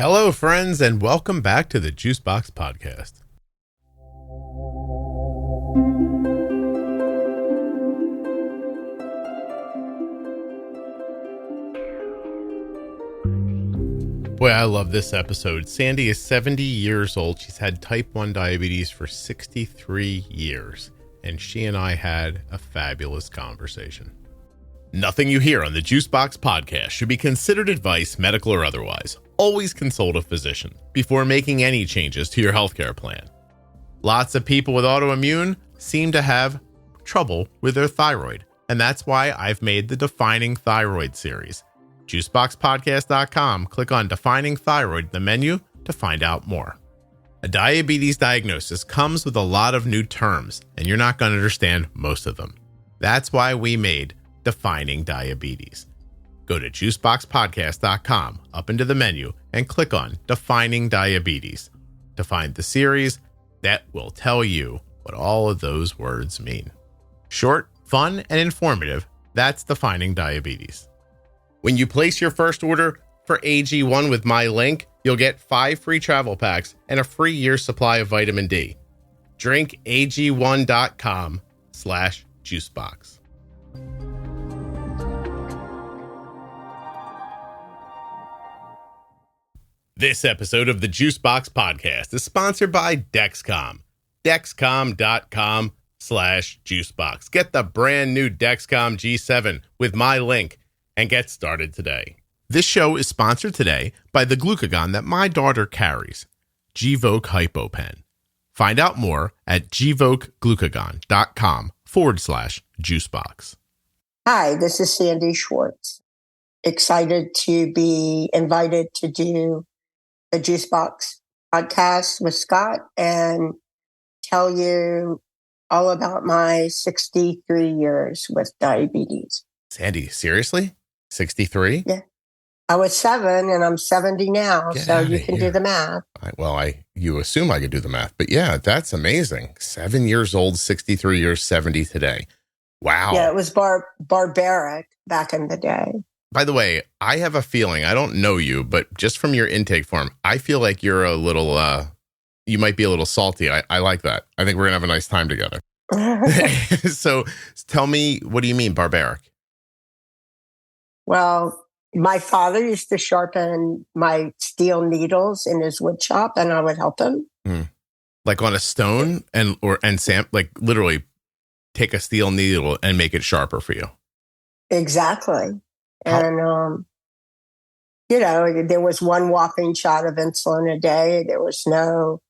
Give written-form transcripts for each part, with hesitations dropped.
Hello, friends, and welcome back to the Juicebox Podcast. Boy, I love this episode. Sandy is 70 years old. She's had type 1 diabetes for 63 years, and she and I had a fabulous conversation. Nothing you hear on the Juicebox Podcast should be considered advice, medical or otherwise. Always consult a physician before making any changes to your healthcare plan. Lots of people with autoimmune seem to have trouble with their thyroid, and that's why I've made the Defining Thyroid series. Juiceboxpodcast.com. Click on Defining Thyroid in the menu to find out more. A diabetes diagnosis comes with a lot of new terms, and you're not going to understand most of them. That's why we made Defining Diabetes. Go to juiceboxpodcast.com, up into the menu, and click on Defining Diabetes to find the series that will tell you what all of those words mean. Short, fun, and informative, that's Defining Diabetes. When you place your first order for AG1 with my link, you'll get 5 free travel packs and a free year's supply of vitamin D. drinkag1.com/juicebox. This episode of the Juicebox Podcast is sponsored by Dexcom. Dexcom.com/juicebox. Get the brand new Dexcom G7 with my link and get started today. This show is sponsored today by the glucagon that my daughter carries, Gvoke HypoPen. Find out more at gvokeglucagon.com/juicebox. Hi, this is Sandy Schwartz. Excited to be invited to do the Juicebox Podcast with Scott and tell you all about my 63 years with diabetes. Sandy, seriously? 63? Yeah. I was 7 and I'm 70 now, so you can do the math. You assume I could do the math, but yeah, that's amazing. 7 years old, 63 years, 70 today. Wow. Yeah, it was barbaric back in the day. By the way, I have a feeling, I don't know you, but just from your intake form, I feel like you're a little, you might be a little salty. I like that. I think we're going to have a nice time together. So tell me, what do you mean barbaric? Well, my father used to sharpen my steel needles in his wood shop, and I would help him. Like on a stone, like literally take a steel needle and make it sharper for you. Exactly. And, there was one whopping shot of insulin a day. There was no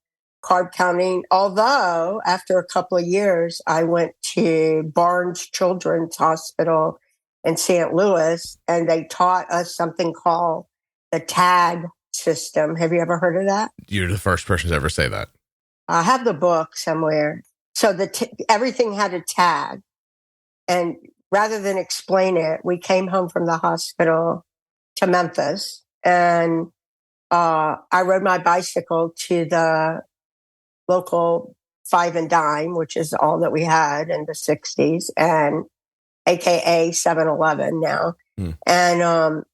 carb counting. Although after a couple of years, I went to Barnes Children's Hospital in St. Louis, and they taught us something called the TAG system. Have you ever heard of that? You're the first person to ever say that. I have the book somewhere. So everything had a tag. And rather than explain it, we came home from the hospital to Memphis, and I rode my bicycle to the local 5 and Dime, which is all that we had in the 60s, and AKA 7-Eleven now. And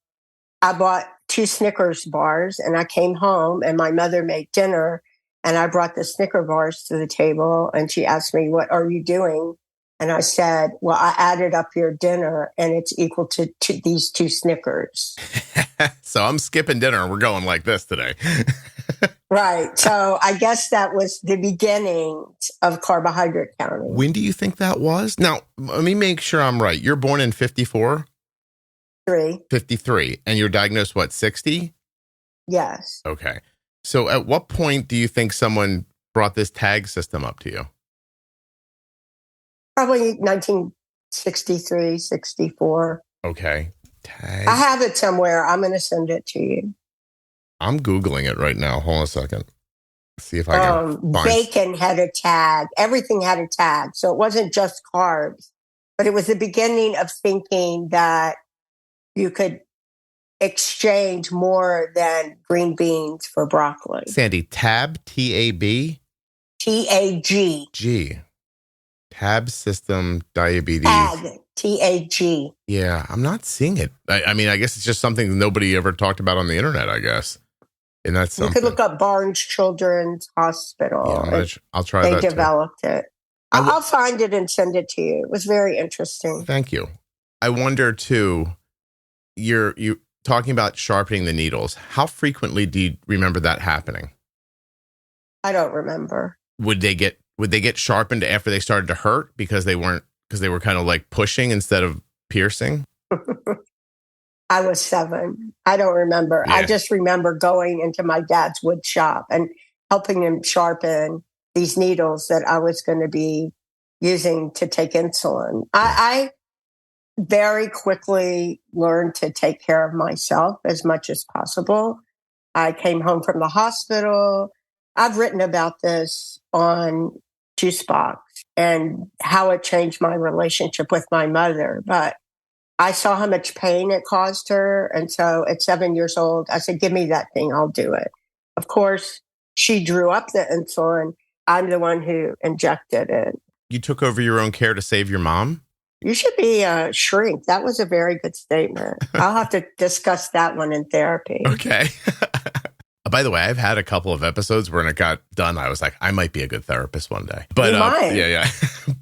I bought 2 Snickers bars, and I came home, and my mother made dinner, and I brought the Snicker bars to the table, and she asked me, "What are you doing?" And I said, "Well, I added up your dinner, and it's equal to these 2 Snickers." So I'm skipping dinner, and we're going like this today. Right. So I guess that was the beginning of carbohydrate counting. When do you think that was? Now, let me make sure I'm right. You're born in 54? 53. And you're diagnosed, what, 60? Yes. Okay. So at what point do you think someone brought this tag system up to you? Probably 1963, 64. Okay. Tag. I have it somewhere. I'm going to send it to you. I'm Googling it right now. Hold on a second. See if I can find. Bacon had a tag. Everything had a tag. So it wasn't just carbs, but it was the beginning of thinking that you could exchange more than green beans for broccoli. Sandy, TAB, T-A-B? T-A-G. G. TAB system diabetes. TAG. T-A-G. Yeah, I'm not seeing it. I mean, I guess it's just something nobody ever talked about on the internet, I guess. And that's You something. could look up Barnes Children's Hospital. Yeah, I'll try that. They developed it. I'll find it and send it to you. It was very interesting. Thank you. I wonder too, you're talking about sharpening the needles. How frequently do you remember that happening? I don't remember. Would they get sharpened after they started to hurt because they were kind of like pushing instead of piercing? I was 7. I don't remember. Yeah. I just remember going into my dad's wood shop and helping him sharpen these needles that I was going to be using to take insulin. I very quickly learned to take care of myself as much as possible. I came home from the hospital. I've written about this on Juicebox and how it changed my relationship with my mother. But I saw how much pain it caused her. And so at 7 years old, I said, give me that thing. I'll do it. Of course, she drew up the insulin. I'm the one who injected it. You took over your own care to save your mom? You should be a shrink. That was a very good statement. I'll have to discuss that one in therapy. Okay. By the way, I've had a couple of episodes when it got done. I was like, I might be a good therapist one day. But you might. Yeah.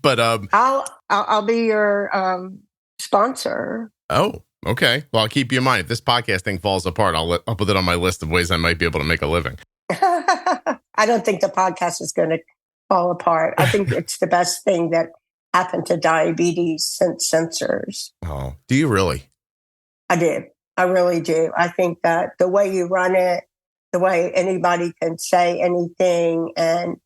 But I'll be your sponsor. Oh, okay. Well, I'll keep you in mind. If this podcast thing falls apart, I'll put it on my list of ways I might be able to make a living. I don't think the podcast is going to fall apart. I think it's the best thing that happened to diabetes since sensors. Oh, do you really? I do. I really do. I think that the way you run it, the way anybody can say anything, and,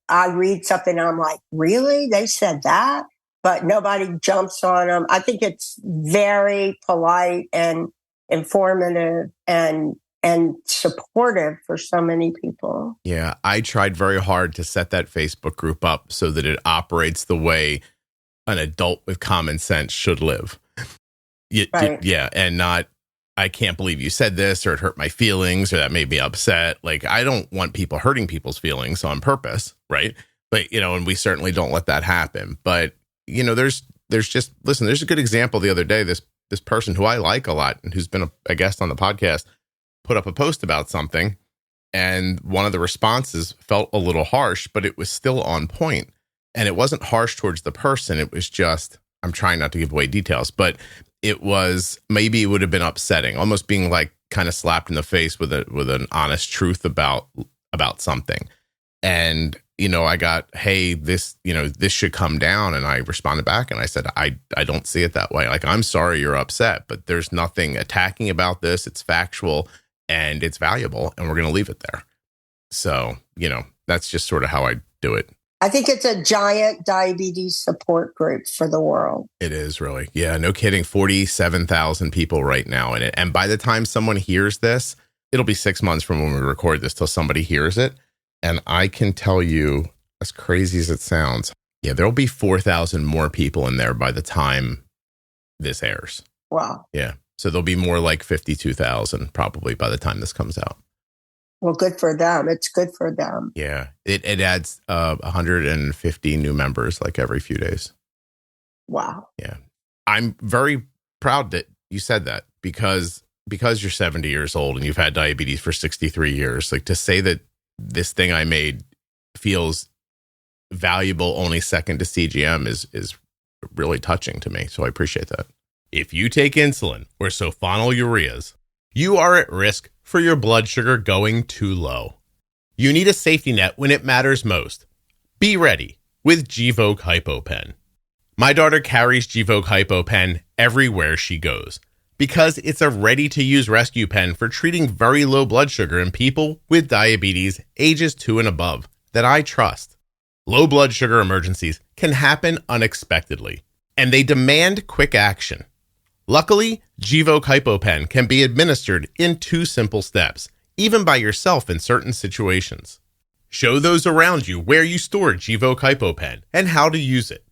I read something and I'm like, really? They said that? But nobody jumps on them. I think it's very polite and informative and supportive for so many people. Yeah, I tried very hard to set that Facebook group up so that it operates the way an adult with common sense should live. Yeah, and not, I can't believe you said this, or it hurt my feelings, or that made me upset. Like, I don't want people hurting people's feelings on purpose, right? But, and we certainly don't let that happen. But, there's a good example the other day. This person who I like a lot and who's been a guest on the podcast put up a post about something, and one of the responses felt a little harsh, but it was still on point. And it wasn't harsh towards the person. It was just, I'm trying not to give away details, but it would have been upsetting, almost being like kind of slapped in the face with an honest truth about something. And, I got, hey, this should come down. And I responded back and I said, I don't see it that way. Like, I'm sorry you're upset, but there's nothing attacking about this. It's factual and it's valuable, and we're going to leave it there. So, that's just sort of how I do it. I think it's a giant diabetes support group for the world. It is really. Yeah, no kidding. 47,000 people right now in it. And by the time someone hears this, it'll be 6 months from when we record this till somebody hears it. And I can tell you, as crazy as it sounds, yeah, there'll be 4,000 more people in there by the time this airs. Wow. Yeah. So there'll be more like 52,000 probably by the time this comes out. Well, good for them. It's good for them. Yeah. It adds 150 new members like every few days. Wow. Yeah. I'm very proud that you said that because you're 70 years old and you've had diabetes for 63 years. Like, to say that this thing I made feels valuable only second to CGM is really touching to me. So I appreciate that. If you take insulin or sulfonylureas, you are at risk for your blood sugar going too low. You need a safety net when it matters most. Be ready with Gvoke HypoPen. My daughter carries Gvoke HypoPen everywhere she goes because it's a ready-to-use rescue pen for treating very low blood sugar in people with diabetes ages 2 and above that I trust. Low blood sugar emergencies can happen unexpectedly, and they demand quick action. Luckily, Gvoke HypoPen can be administered in 2 simple steps, even by yourself in certain situations. Show those around you where you store Gvoke HypoPen and how to use it.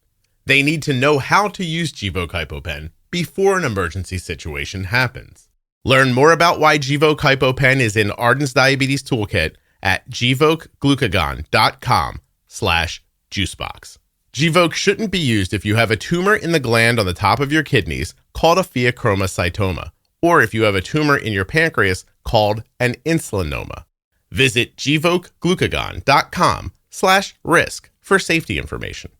They need to know how to use Gvoke HypoPen before an emergency situation happens. Learn more about why Gvoke HypoPen is in Arden's Diabetes Toolkit at gvokeglucagon.com/juicebox. Gvoke shouldn't be used if you have a tumor in the gland on the top of your kidneys called a pheochromocytoma, or if you have a tumor in your pancreas called an insulinoma. Visit gvokeglucagon.com/risk for safety information.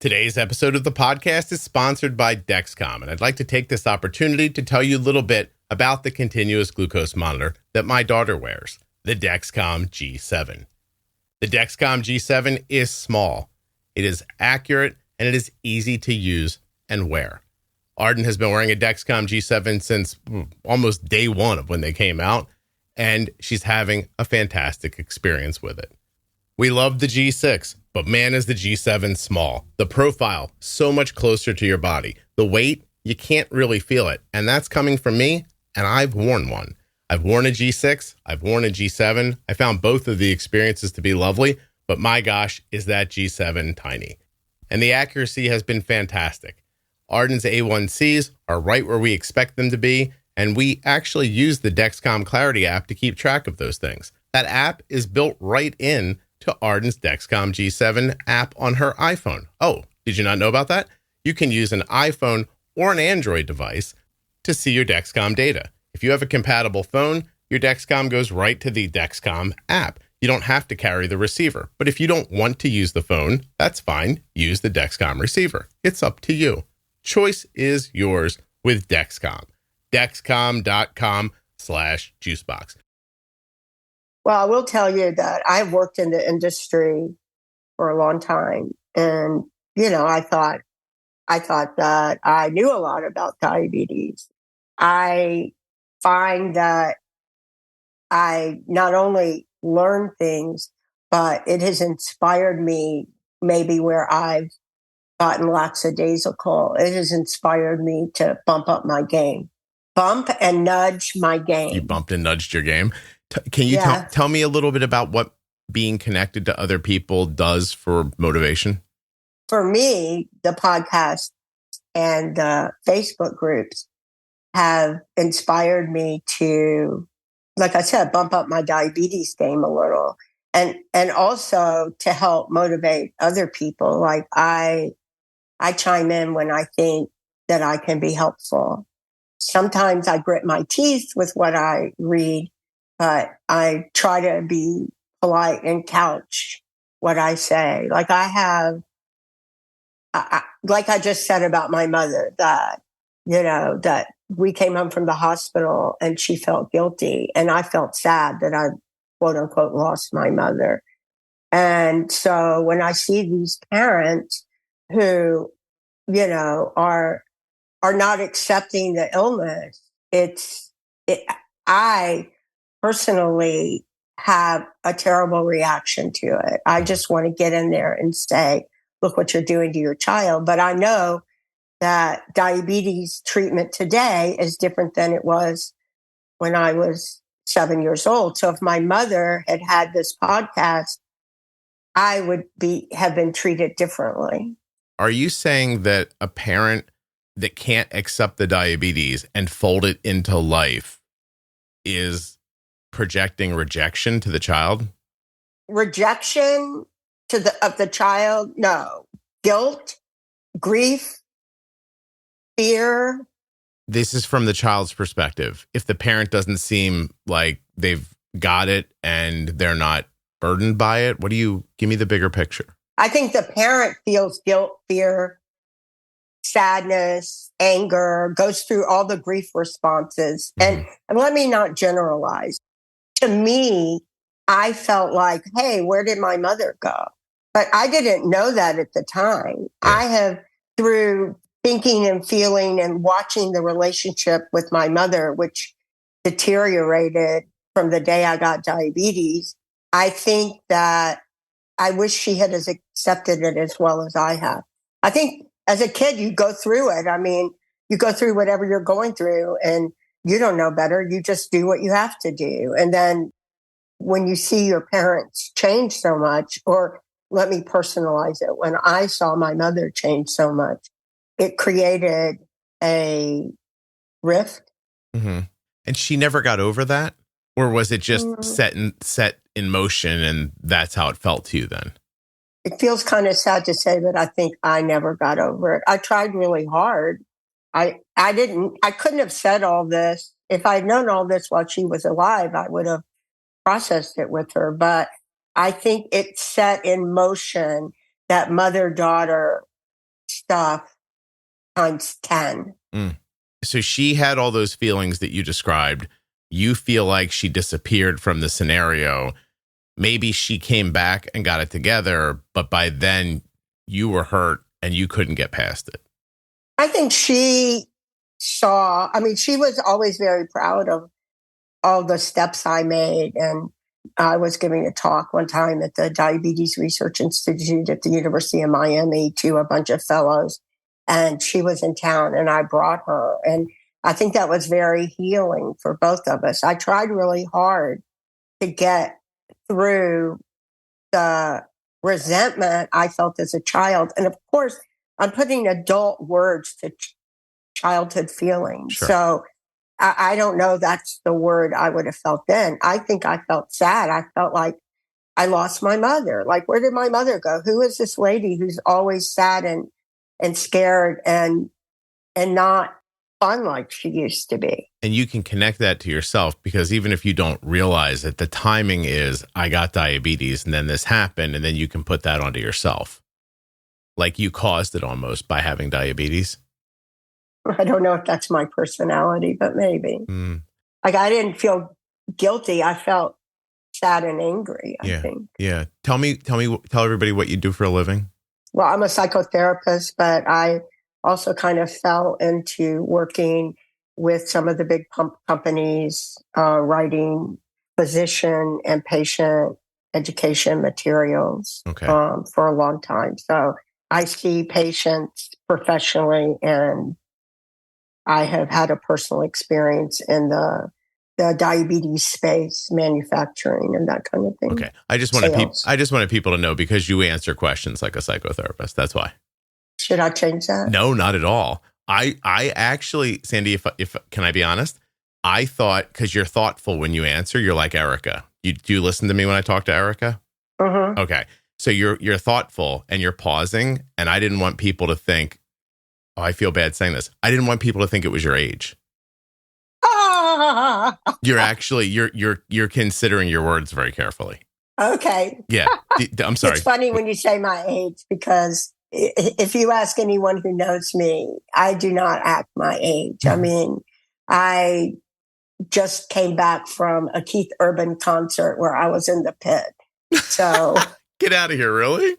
Today's episode of the podcast is sponsored by Dexcom, and I'd like to take this opportunity to tell you a little bit about the continuous glucose monitor that my daughter wears, the Dexcom G7. The Dexcom G7 is small, it is accurate, and it is easy to use and wear. Arden has been wearing a Dexcom G7 since almost day one of when they came out, and she's having a fantastic experience with it. We love the G6, but man, is the G7 small. The profile, so much closer to your body. The weight, you can't really feel it. And that's coming from me, and I've worn one. I've worn a G6, I've worn a G7. I found both of the experiences to be lovely, but my gosh, is that G7 tiny. And the accuracy has been fantastic. Arden's A1Cs are right where we expect them to be, and we actually use the Dexcom Clarity app to keep track of those things. That app is built right in to Arden's Dexcom G7 app on her iPhone. Oh, did you not know about that? You can use an iPhone or an Android device to see your Dexcom data. If you have a compatible phone, your Dexcom goes right to the Dexcom app. You don't have to carry the receiver. But if you don't want to use the phone, that's fine. Use the Dexcom receiver. It's up to you. Choice is yours with Dexcom. Dexcom.com/juicebox. Well, I will tell you that I've worked in the industry for a long time. And, I thought that I knew a lot about diabetes. I find that I not only learn things, but it has inspired me maybe where I've gotten lackadaisical. It has inspired me to bump up my game. Bump and nudge my game. You bumped and nudged your game. Can you tell me a little bit about what being connected to other people does for motivation? For me, the podcast and the Facebook groups have inspired me to, like I said, bump up my diabetes game a little, and also to help motivate other people. Like I chime in when I think that I can be helpful. Sometimes I grit my teeth with what I read, but I try to be polite and couch what I say. Like like I just said about my mother, that, that we came home from the hospital and she felt guilty. And I felt sad that I, quote unquote, lost my mother. And so when I see these parents who, are not accepting the illness, I personally have a terrible reaction to it. I just want to get in there and say, look what you're doing to your child. But I know that diabetes treatment today is different than it was when I was 7 years old. So if my mother had had this podcast, I would have been treated differently. Are you saying that a parent that can't accept the diabetes and fold it into life is projecting rejection to the child? Rejection of the child? No. Guilt, grief, fear. This is from the child's perspective. If the parent doesn't seem like they've got it and they're not burdened by it, give me the bigger picture. I think the parent feels guilt, fear, sadness, anger, goes through all the grief responses. Mm-hmm. And let me not generalize. To me, I felt like, hey, where did my mother go? But I didn't know that at the time. Yeah. I have, through thinking and feeling and watching the relationship with my mother, which deteriorated from the day I got diabetes, I think that I wish she had accepted it as well as I have. I think as a kid, you go through it. I mean, you go through whatever you're going through and you don't know better. You just do what you have to do. And then when you see your parents change so much, or let me personalize it, when I saw my mother change so much, it created a rift. Mm-hmm. And she never got over that? Or was it just set in motion and that's how it felt to you then? It feels kind of sad to say, but I think I never got over it. I tried really hard. I I couldn't have said all this. If I'd known all this while she was alive, I would have processed it with her. But I think it set in motion that mother-daughter stuff times 10. Mm. So she had all those feelings that you described. You feel like she disappeared from the scenario. Maybe she came back and got it together, but by then you were hurt and you couldn't get past it. I think she she was always very proud of all the steps I made. And I was giving a talk one time at the Diabetes Research Institute at the University of Miami to a bunch of fellows. And she was in town and I brought her. And I think that was very healing for both of us. I tried really hard to get through the resentment I felt as a child. And of course, I'm putting adult words to childhood feelings. Sure. So I don't know that's the word I would have felt then. I think I felt sad. I felt like I lost my mother. Like, where did my mother go? Who is this lady who's always sad and scared and not fun like she used to be? And you can connect that to yourself, because even if you don't realize it, the timing is I got diabetes and then this happened, and then you can put that onto yourself. Like you caused it almost by having diabetes. I don't know if that's my personality, but maybe. Like, I didn't feel guilty. I felt sad and angry, I think. Yeah. Tell everybody what you do for a living. Well, I'm a psychotherapist, but I also kind of fell into working with some of the big pump companies, writing physician and patient education materials for a long time. So I see patients professionally, and I have had a personal experience in the diabetes space, manufacturing, and that kind of thing. Okay. I just wanted people to know, because you answer questions like a psychotherapist. That's why. Should I change that? No, not at all. I actually, Sandy, if can I be honest? I thought, because you're thoughtful when you answer, you're like Erica. Do you listen to me when I talk to Erica? Mm-hmm. Okay. So you're thoughtful and you're pausing, and I didn't want people to think, oh, I feel bad saying this. I didn't want people to think it was your age. You're actually, you're considering your words very carefully. Okay. Yeah. I'm sorry. It's funny when you say my age, because if you ask anyone who knows me, I do not act my age. I mean, I just came back from a Keith Urban concert where I was in the pit. So get out of here. Really?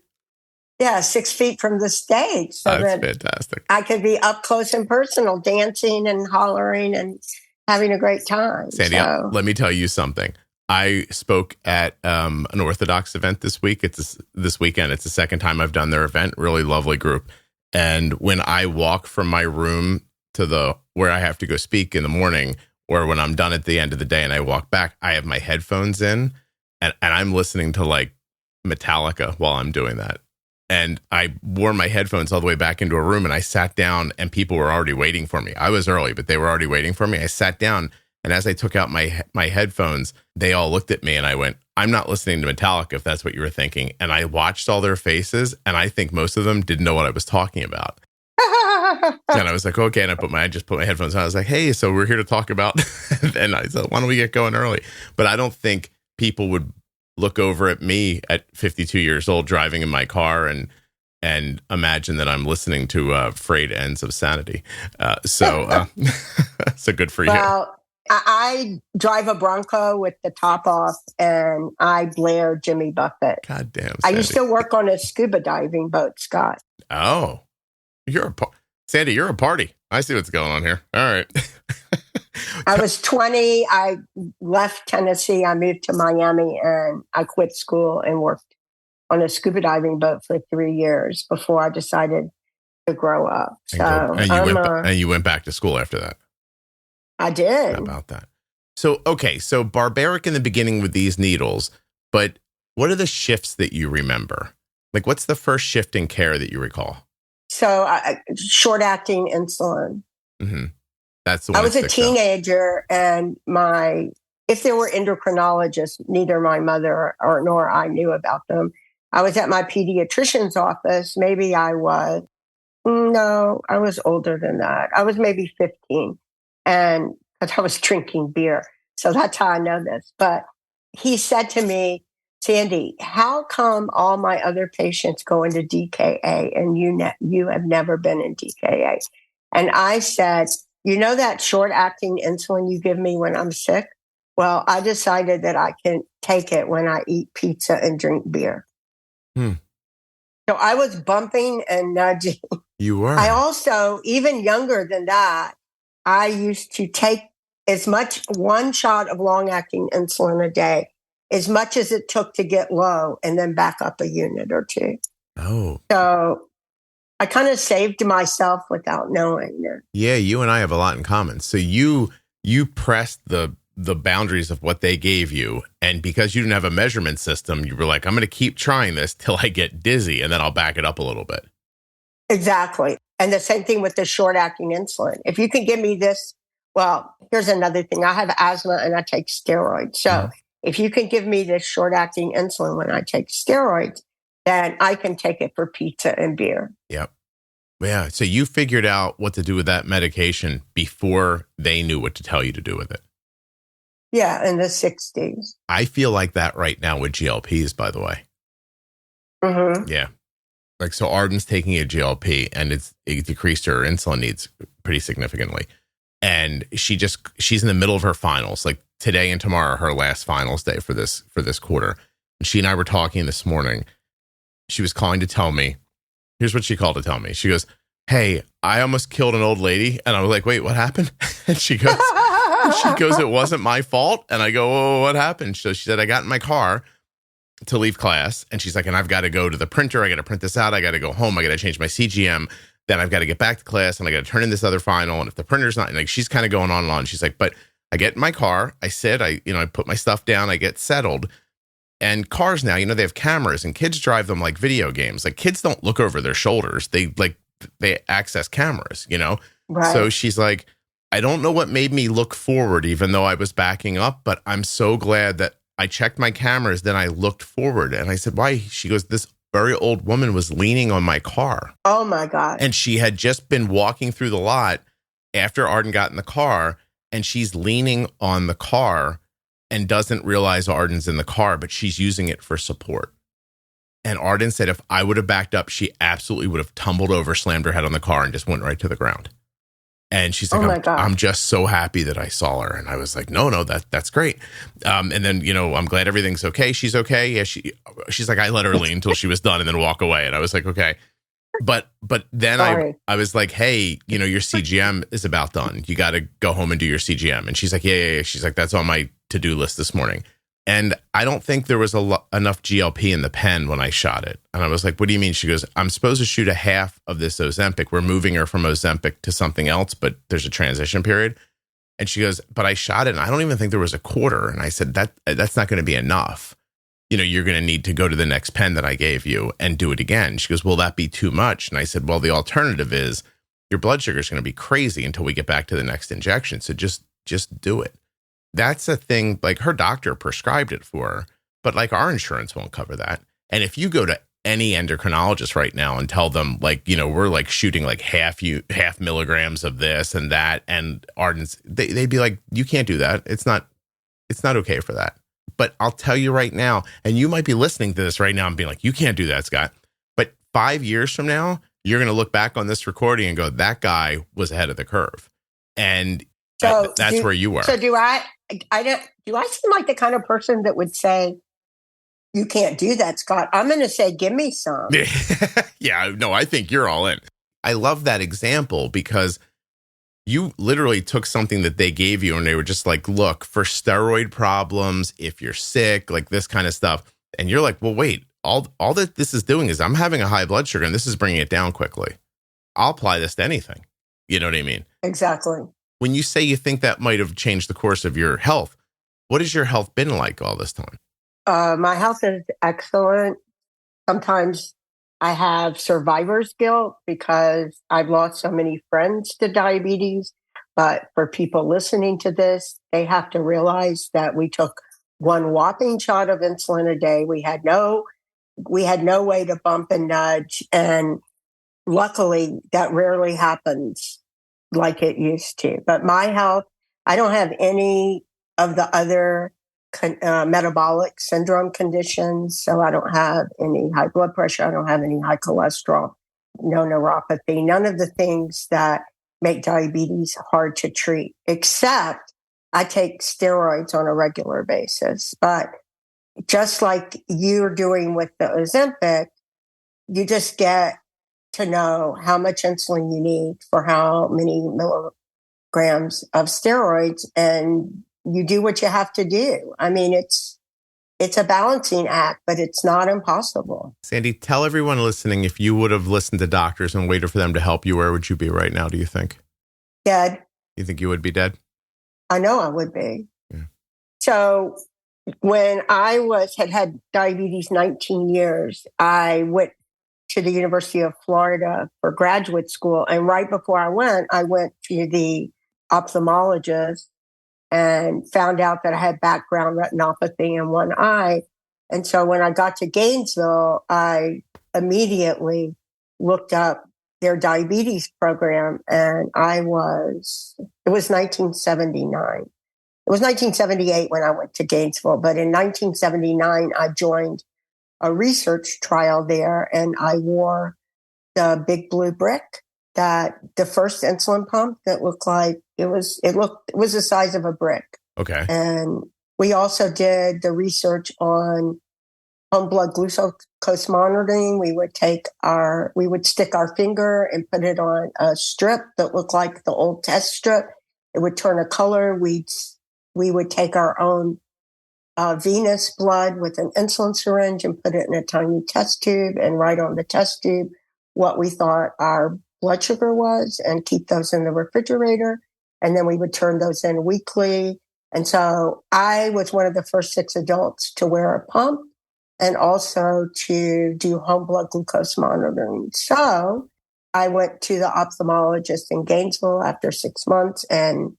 Yeah. 6 feet from the stage. So that's fantastic. I could be up close and personal, dancing and hollering and having a great time. Sandy, let me tell you something. I spoke at an Orthodox event this week. It's this weekend. It's the second time I've done their event. Really lovely group. And when I walk from my room to where I have to go speak in the morning, or when I'm done at the end of the day and I walk back, I have my headphones in and I'm listening to like Metallica while I'm doing that. And I wore my headphones all the way back into a room, and I sat down, and people were already waiting for me. I was early, but they were already waiting for me. I sat down, and as I took out my headphones, they all looked at me, and I went, I'm not listening to Metallica, if that's what you were thinking. And I watched all their faces, and I think most of them didn't know what I was talking about. And I was like, okay. And I just put my headphones on. I was like, hey, so we're here to talk about, and I said, why don't we get going early? But I don't think people would look over at me at 52 years old driving in my car and imagine that I'm listening to Frayed Ends of Sanity. So good for you. Well, I drive a Bronco with the top off, and I blare Jimmy Buffett. God damn, Sandy. I used to work on a scuba diving boat, Scott. Oh, Sandy, you're a party. I see what's going on here. All right. I was 20. I left Tennessee. I moved to Miami, and I quit school and worked on a scuba diving boat for 3 years before I decided to grow up. And you went back to school after that. I did. How about that? So barbaric in the beginning with these needles, but what are the shifts that you remember? Like, what's the first shift in care that you recall? So short-acting insulin. Mm-hmm. That's the one. I was a teenager, and if there were endocrinologists, neither my mother nor I knew about them. I was at my pediatrician's office. Maybe I was No, I was older than that. I was maybe 15, and because I was drinking beer. So that's how I know this. But he said to me, Sandy, how come all my other patients go into DKA and you have never been in DKA? And I said, you know that short acting insulin you give me when I'm sick? Well, I decided that I can take it when I eat pizza and drink beer. Hmm. So I was bumping and nudging. You were. I also, even younger than that, I used to take as much one shot of long acting insulin a day, as much as it took to get low, and then back up a unit or two. Oh. So I kind of saved myself without knowing it. Yeah, you and I have a lot in common. So you pressed the boundaries of what they gave you, and because you didn't have a measurement system, you were like, I'm going to keep trying this till I get dizzy, and then I'll back it up a little bit. Exactly. And the same thing with the short acting insulin. If you can give me this, well, here's another thing. I have asthma and I take steroids. So if you can give me this short acting insulin when I take steroids, then I can take it for pizza and beer. Yep. Yeah. So you figured out what to do with that medication before they knew what to tell you to do with it. Yeah, in the 60s. I feel like that right now with GLPs, by the way. Mm-hmm. Yeah. Like, so Arden's taking a GLP and it decreased her insulin needs pretty significantly. And she's in the middle of her finals, like today and tomorrow, her last finals day for this quarter. And she and I were talking this morning. She was calling to tell me, here's what she called to tell me. She goes, hey, I almost killed an old lady. And I was like, wait, what happened? And she goes, it wasn't my fault. And I go, oh, what happened? So she said, I got in my car to leave class. And she's like, and I've got to go to the printer. I got to print this out. I got to go home. I got to change my CGM. Then I've got to get back to class and I got to turn in this other final. And if the printer's not, like, she's kind of going on and on. She's like, but I get in my car. I sit, I put my stuff down. I get settled. And cars now, they have cameras and kids drive them like video games. Like, kids don't look over their shoulders. They access cameras, Right. So she's like, I don't know what made me look forward, even though I was backing up, but I'm so glad that I checked my cameras. Then I looked forward and I said, why? She goes, this very old woman was leaning on my car. Oh my God. And she had just been walking through the lot after Arden got in the car, and she's leaning on the car and doesn't realize Arden's in the car, but she's using it for support. And Arden said if I would have backed up, she absolutely would have tumbled over, slammed her head on the car, and just went right to the ground. And she's like, I'm just so happy that I saw her. And I was like, no, that's great. And then, I'm glad everything's okay. She's okay. Yeah, she's like, I let her lean until she was done and then walk away. And I was like, okay. But then I was like, hey, your CGM is about done. You got to go home and do your CGM. And she's like, yeah. She's like, that's on my to-do list this morning. And I don't think there was enough GLP in the pen when I shot it. And I was like, what do you mean? She goes, I'm supposed to shoot a half of this Ozempic. We're moving her from Ozempic to something else, but there's a transition period. And she goes, but I shot it and I don't even think there was a quarter. And I said, that's not going to be enough. You're going to need to go to the next pen that I gave you and do it again. She goes, will that be too much? And I said, well, the alternative is your blood sugar is going to be crazy until we get back to the next injection. So just do it. That's a thing, like, her doctor prescribed it for her, but like, our insurance won't cover that. And if you go to any endocrinologist right now and tell them, like, we're like shooting like half milligrams of this and that, and Arden's, they'd be like, you can't do that. It's not okay for that. But I'll tell you right now, and you might be listening to this right now and being like, you can't do that, Scott. But 5 years from now, you're going to look back on this recording and go, that guy was ahead of the curve. And that's where you were. So do I seem like the kind of person that would say, you can't do that, Scott? I'm going to say, give me some. Yeah, no, I think you're all in. I love that example because you literally took something that they gave you and they were just like, look, for steroid problems, if you're sick, like this kind of stuff. And you're like, well, wait, all that this is doing is I'm having a high blood sugar and this is bringing it down quickly. I'll apply this to anything. You know what I mean? Exactly. When you say you think that might have changed the course of your health, what has your health been like all this time? My health is excellent. Sometimes I have survivor's guilt because I've lost so many friends to diabetes. But for people listening to this, they have to realize that we took one whopping shot of insulin a day. We had no way to bump and nudge. And luckily, that rarely happens like it used to. But my health, I don't have any of the other metabolic syndrome conditions. So I don't have any high blood pressure. I don't have any high cholesterol, no neuropathy, none of the things that make diabetes hard to treat, except I take steroids on a regular basis. But just like you're doing with the Ozempic, you just get to know how much insulin you need for how many milligrams of steroids, and you do what you have to do. I mean, it's a balancing act, but it's not impossible. Sandy, tell everyone listening, if you would have listened to doctors and waited for them to help you, where would you be right now, do you think? Dead. You think you would be dead? I know I would be. Yeah. So when I had diabetes 19 years, I went to the University of Florida for graduate school. And right before I went to the ophthalmologist and found out that I had background retinopathy in one eye. And so when I got to Gainesville, I immediately looked up their diabetes program, and it was 1979. It was 1978 when I went to Gainesville, but in 1979, I joined a research trial there, and I wore the big blue brick, that the first insulin pump that looked like it was the size of a brick. Okay. And we also did the research on home blood glucose monitoring. We would stick our finger and put it on a strip that looked like the old test strip. It would turn a color. We would take our own venous blood with an insulin syringe and put it in a tiny test tube and write on the test tube what we thought our blood sugar was and keep those in the refrigerator. And then we would turn those in weekly. And so I was one of the first 6 adults to wear a pump and also to do home blood glucose monitoring. So I went to the ophthalmologist in Gainesville after 6 months, and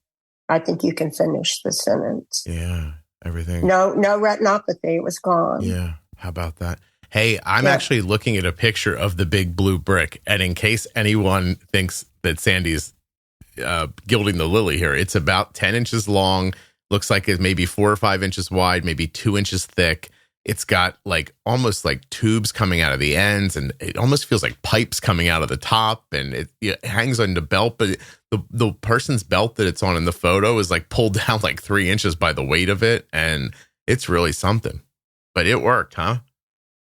I think you can finish the sentence. Yeah, everything. No retinopathy. It was gone. Yeah, how about that? Hey, I'm actually looking at a picture of the big blue brick, and in case anyone thinks that Sandy's gilding the lily here, it's about 10 inches long, looks like it's maybe 4 or 5 inches wide, maybe 2 inches thick. It's got almost like tubes coming out of the ends, and it almost feels like pipes coming out of the top, and it hangs on the belt, but the person's belt that it's on in the photo is pulled down 3 inches by the weight of it, and it's really something. But it worked, huh?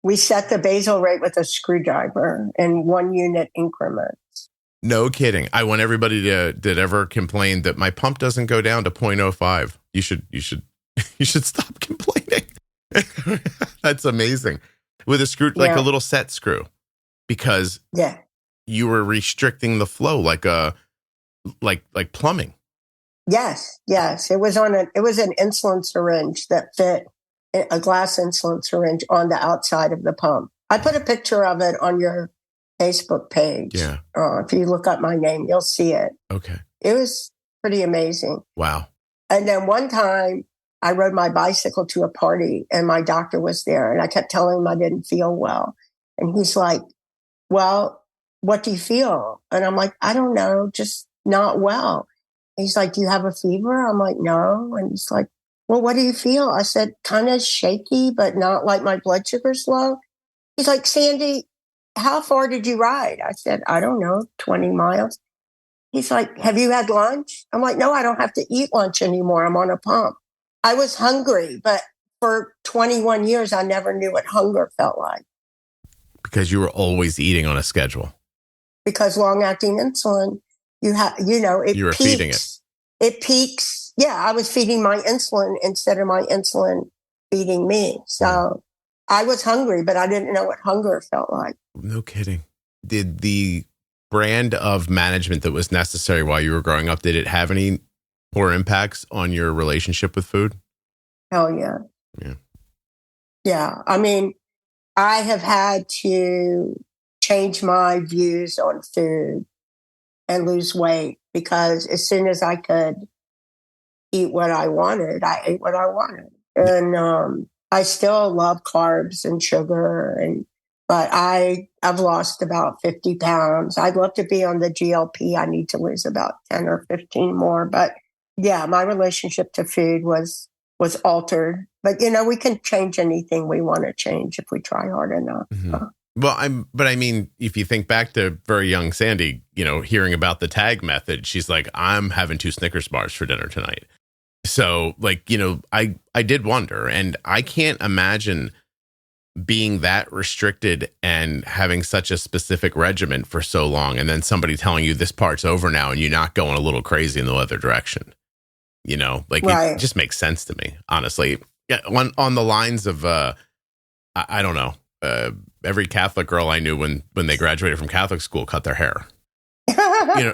We set the basal rate with a screwdriver in 1 unit increments. No kidding. I want everybody that ever complained that my pump doesn't go down to 0.05. You should stop complaining. That's amazing. With a screw, like a little set screw, because you were restricting the flow like plumbing. Yes. It was an insulin syringe that fit a glass insulin syringe on the outside of the pump. I put a picture of it on your Facebook page. Yeah. If you look up my name, you'll see it. Okay. It was pretty amazing. Wow. And then one time I rode my bicycle to a party and my doctor was there, and I kept telling him I didn't feel well. And he's like, well, what do you feel? And I'm like, I don't know, just not well. He's like, do you have a fever? I'm like, no. And he's like, well, what do you feel? I said, kind of shaky, but not like my blood sugar's low. He's like, Sandy, how far did you ride? I said, I don't know, 20 miles. He's like, have you had lunch? I'm like, no, I don't have to eat lunch anymore. I'm on a pump. I was hungry, but for 21 years, I never knew what hunger felt like. Because you were always eating on a schedule. Because long-acting insulin, you were feeding it. It peaks. Yeah, I was feeding my insulin instead of my insulin feeding me. So I was hungry, but I didn't know what hunger felt like. No kidding. Did the brand of management that was necessary while you were growing up, did it have any poor impacts on your relationship with food? Hell yeah. Yeah. Yeah. I mean, I have had to change my views on food and lose weight, because as soon as I could eat what I wanted, I ate what I wanted. And I still love carbs and sugar and But I've lost about 50 pounds. I'd love to be on the GLP. I need to lose about 10 or 15 more. But yeah, my relationship to food was altered. But, we can change anything we want to change if we try hard enough. Mm-hmm. Well, I mean, if you think back to very young Sandy, hearing about the tag method, she's like, I'm having 2 Snickers bars for dinner tonight. So I did wonder, and I can't imagine being that restricted and having such a specific regimen for so long. And then somebody telling you this part's over now and you're not going a little crazy in the other direction, Right. It just makes sense to me, honestly. Yeah, on the lines of, I don't know, every Catholic girl I knew when they graduated from Catholic school cut their hair,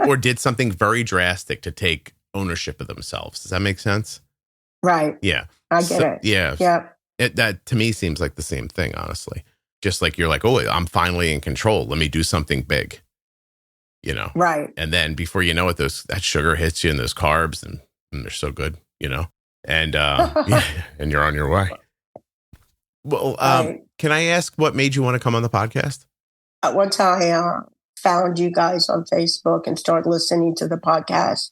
or did something very drastic to take ownership of themselves. Does that make sense? Right. Yeah. I get it. Yeah. Yeah. That to me seems like the same thing, honestly. Just like you're like, oh, I'm finally in control. Let me do something big, Right. And then before you know it, that sugar hits you and those carbs and they're so good, and and you're on your way. Well, Right. Can I ask what made you want to come on the podcast? Once I found you guys on Facebook and started listening to the podcast,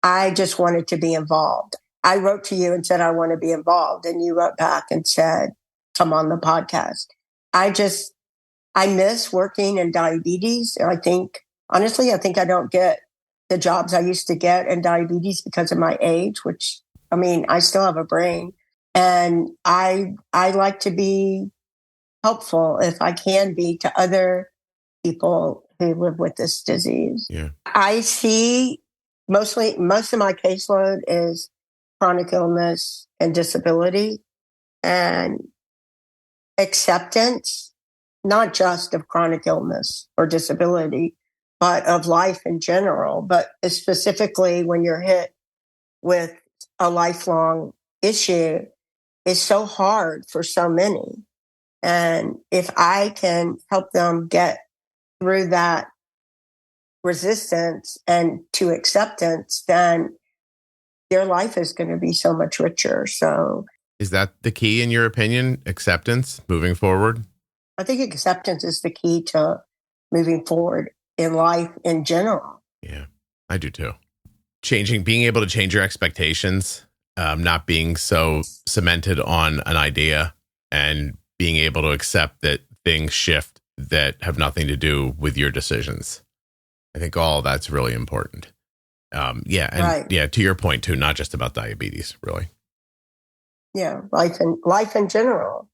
I just wanted to be involved. I wrote to you and said, I want to be involved. And you wrote back and said, come on the podcast. I miss working in diabetes. And honestly, I think I don't get the jobs I used to get in diabetes because of my age, which, I still have a brain. And I like to be helpful if I can be to other people who live with this disease. Yeah. I see most of my caseload is chronic illness and disability and acceptance, not just of chronic illness or disability, but of life in general. But specifically when you're hit with a lifelong issue, it's so hard for so many. And if I can help them get through that resistance and to acceptance, then their life is going to be so much richer. So is that the key in your opinion? Acceptance moving forward? I think acceptance is the key to moving forward in life in general. Yeah, I do too. Being able to change your expectations, not being so cemented on an idea, and being able to accept that things shift that have nothing to do with your decisions. I think all that's really important. To your point too, not just about diabetes, really. Yeah, life in general.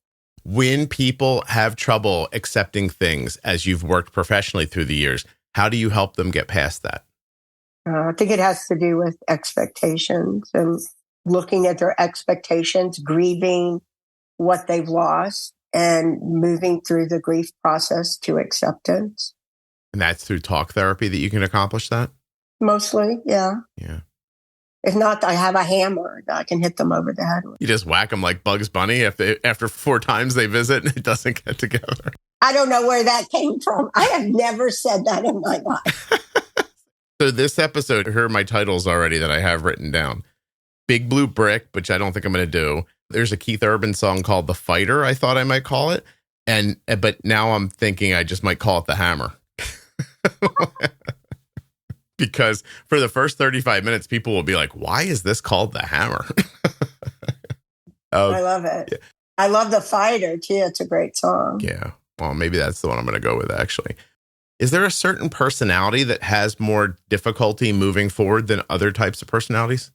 When people have trouble accepting things, as you've worked professionally through the years, how do you help them get past that? I think it has to do with expectations and looking at their expectations, grieving what they've lost, and moving through the grief process to acceptance. And that's through talk therapy that you can accomplish that? Mostly, yeah. Yeah. If not, I have a hammer that I can hit them over the head with. You just whack them like Bugs Bunny after 4 times they visit and it doesn't get together. I don't know where that came from. I have never said that in my life. So this episode, here are my titles already that I have written down. Big Blue Brick, which I don't think I'm going to do. There's a Keith Urban song called The Fighter, I thought I might call it. But now I'm thinking I just might call it The Hammer. Because for the first 35 minutes, people will be like, why is this called The Hammer? I love it. Yeah. I love The Fighter, too. It's a great song. Yeah. Well, maybe that's the one I'm going to go with, actually. Is there a certain personality that has more difficulty moving forward than other types of personalities?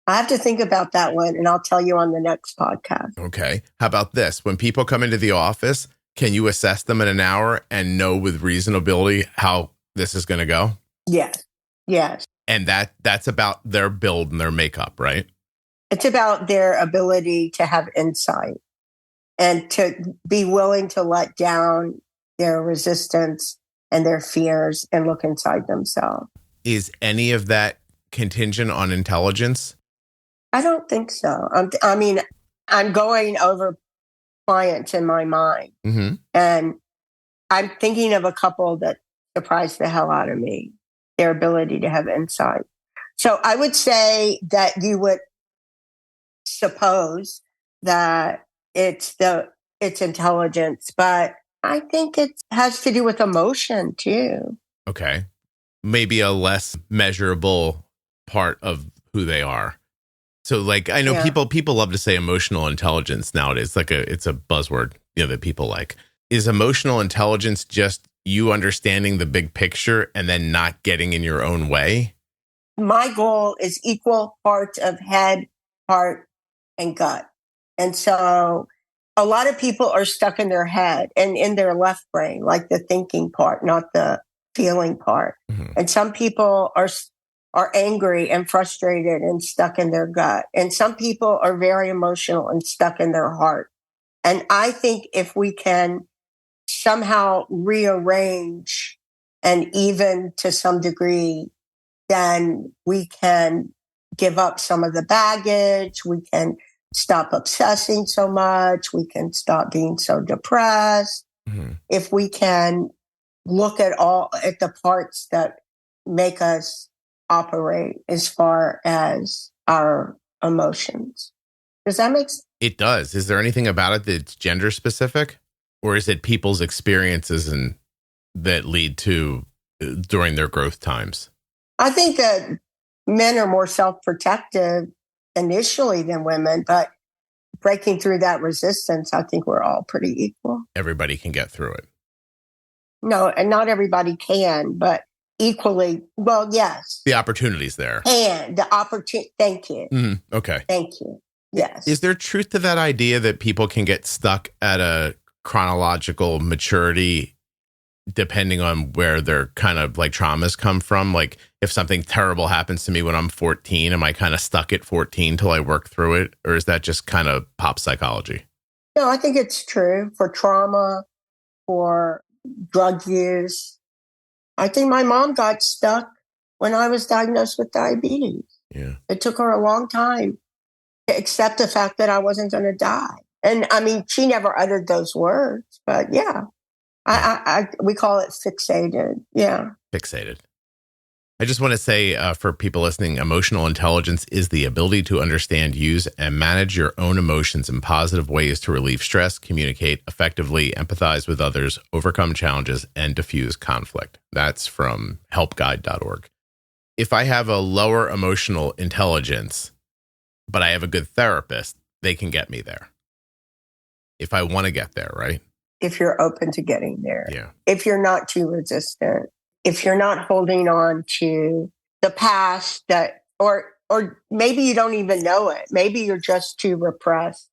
I have to think about that one, and I'll tell you on the next podcast. Okay. How about this? When people come into the office, can you assess them in an hour and know with reasonability how this is going to go? Yes. Yes. And that's about their build and their makeup, right? It's about their ability to have insight and to be willing to let down their resistance and their fears and look inside themselves. Is any of that contingent on intelligence? I don't think so. I'm going over clients in my mind, mm-hmm. and I'm thinking of a couple that surprised the hell out of me, their ability to have insight. So I would say that you would suppose that it's intelligence, but I think it has to do with emotion too. Okay. Maybe a less measurable part of who they are. So like, I know people love to say emotional intelligence nowadays. It's a buzzword, that people like. Is emotional intelligence just you understanding the big picture and then not getting in your own way? My goal is equal parts of head, heart, and gut. And so a lot of people are stuck in their head and in their left brain, like the thinking part, not the feeling part. Mm-hmm. And some people are angry and frustrated and stuck in their gut. And some people are very emotional and stuck in their heart. And I think if we can somehow rearrange and even to some degree, then we can give up some of the baggage. We can stop obsessing so much. We can stop being so depressed. Mm-hmm. If we can look at the parts that make us operate as far as our emotions. Does that make sense? It does. Is there anything about it that's gender specific, or is it people's experiences and that lead to during their growth times? I think that men are more self-protective initially than women, but breaking through that resistance, I think we're all pretty equal. Everybody can get through it. No, and not everybody can, but equally, well, yes. The opportunity's there. And the opportunity, thank you. Mm-hmm. Okay. Thank you. Yes. Is there truth to that idea that people can get stuck at a chronological maturity depending on where their kind of like traumas come from? Like if something terrible happens to me when I'm 14, am I kind of stuck at 14 till I work through it? Or is that just kind of pop psychology? No, I think it's true for trauma, for drug use. I think my mom got stuck when I was diagnosed with diabetes. Yeah. It took her a long time to accept the fact that I wasn't going to die. And I mean, she never uttered those words, but yeah, we call it fixated. Yeah. Fixated. I just want to say for people listening, emotional intelligence is the ability to understand, use, and manage your own emotions in positive ways to relieve stress, communicate effectively, empathize with others, overcome challenges, and diffuse conflict. That's from helpguide.org. If I have a lower emotional intelligence, but I have a good therapist, they can get me there. If I want to get there, right? If you're open to getting there. Yeah. If you're not too resistant. If you're not holding on to the past or maybe you don't even know it. Maybe you're just too repressed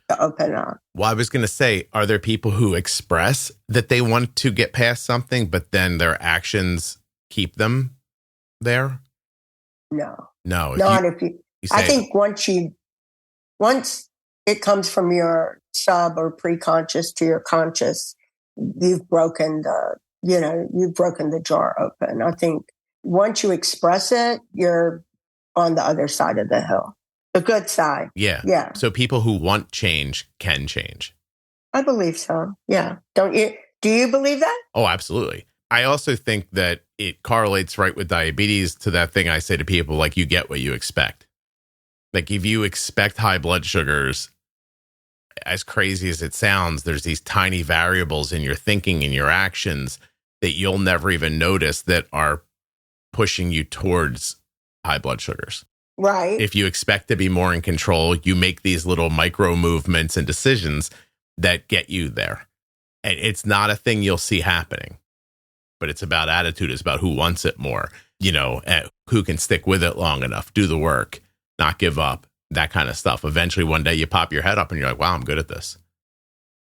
to open up. Well, I was going to say, are there people who express that they want to get past something, but then their actions keep them there? No. Not if you I think once it comes from your sub or pre-conscious to your conscious, you've broken the jar open. I think once you express it, you're on the other side of the hill, the good side. Yeah. Yeah. So people who want change can change. I believe so. Yeah. Don't you? Do you believe that? Oh, absolutely. I also think that it correlates right with diabetes to that thing I say to people, like, you get what you expect. Like if you expect high blood sugars, as crazy as it sounds, there's these tiny variables in your thinking and your actions that you'll never even notice that are pushing you towards high blood sugars. Right. If you expect to be more in control, you make these little micro movements and decisions that get you there. And it's not a thing you'll see happening, but it's about attitude. It's about who wants it more, and who can stick with it long enough, do the work, not give up, that kind of stuff. Eventually, one day you pop your head up and you're like, wow, I'm good at this,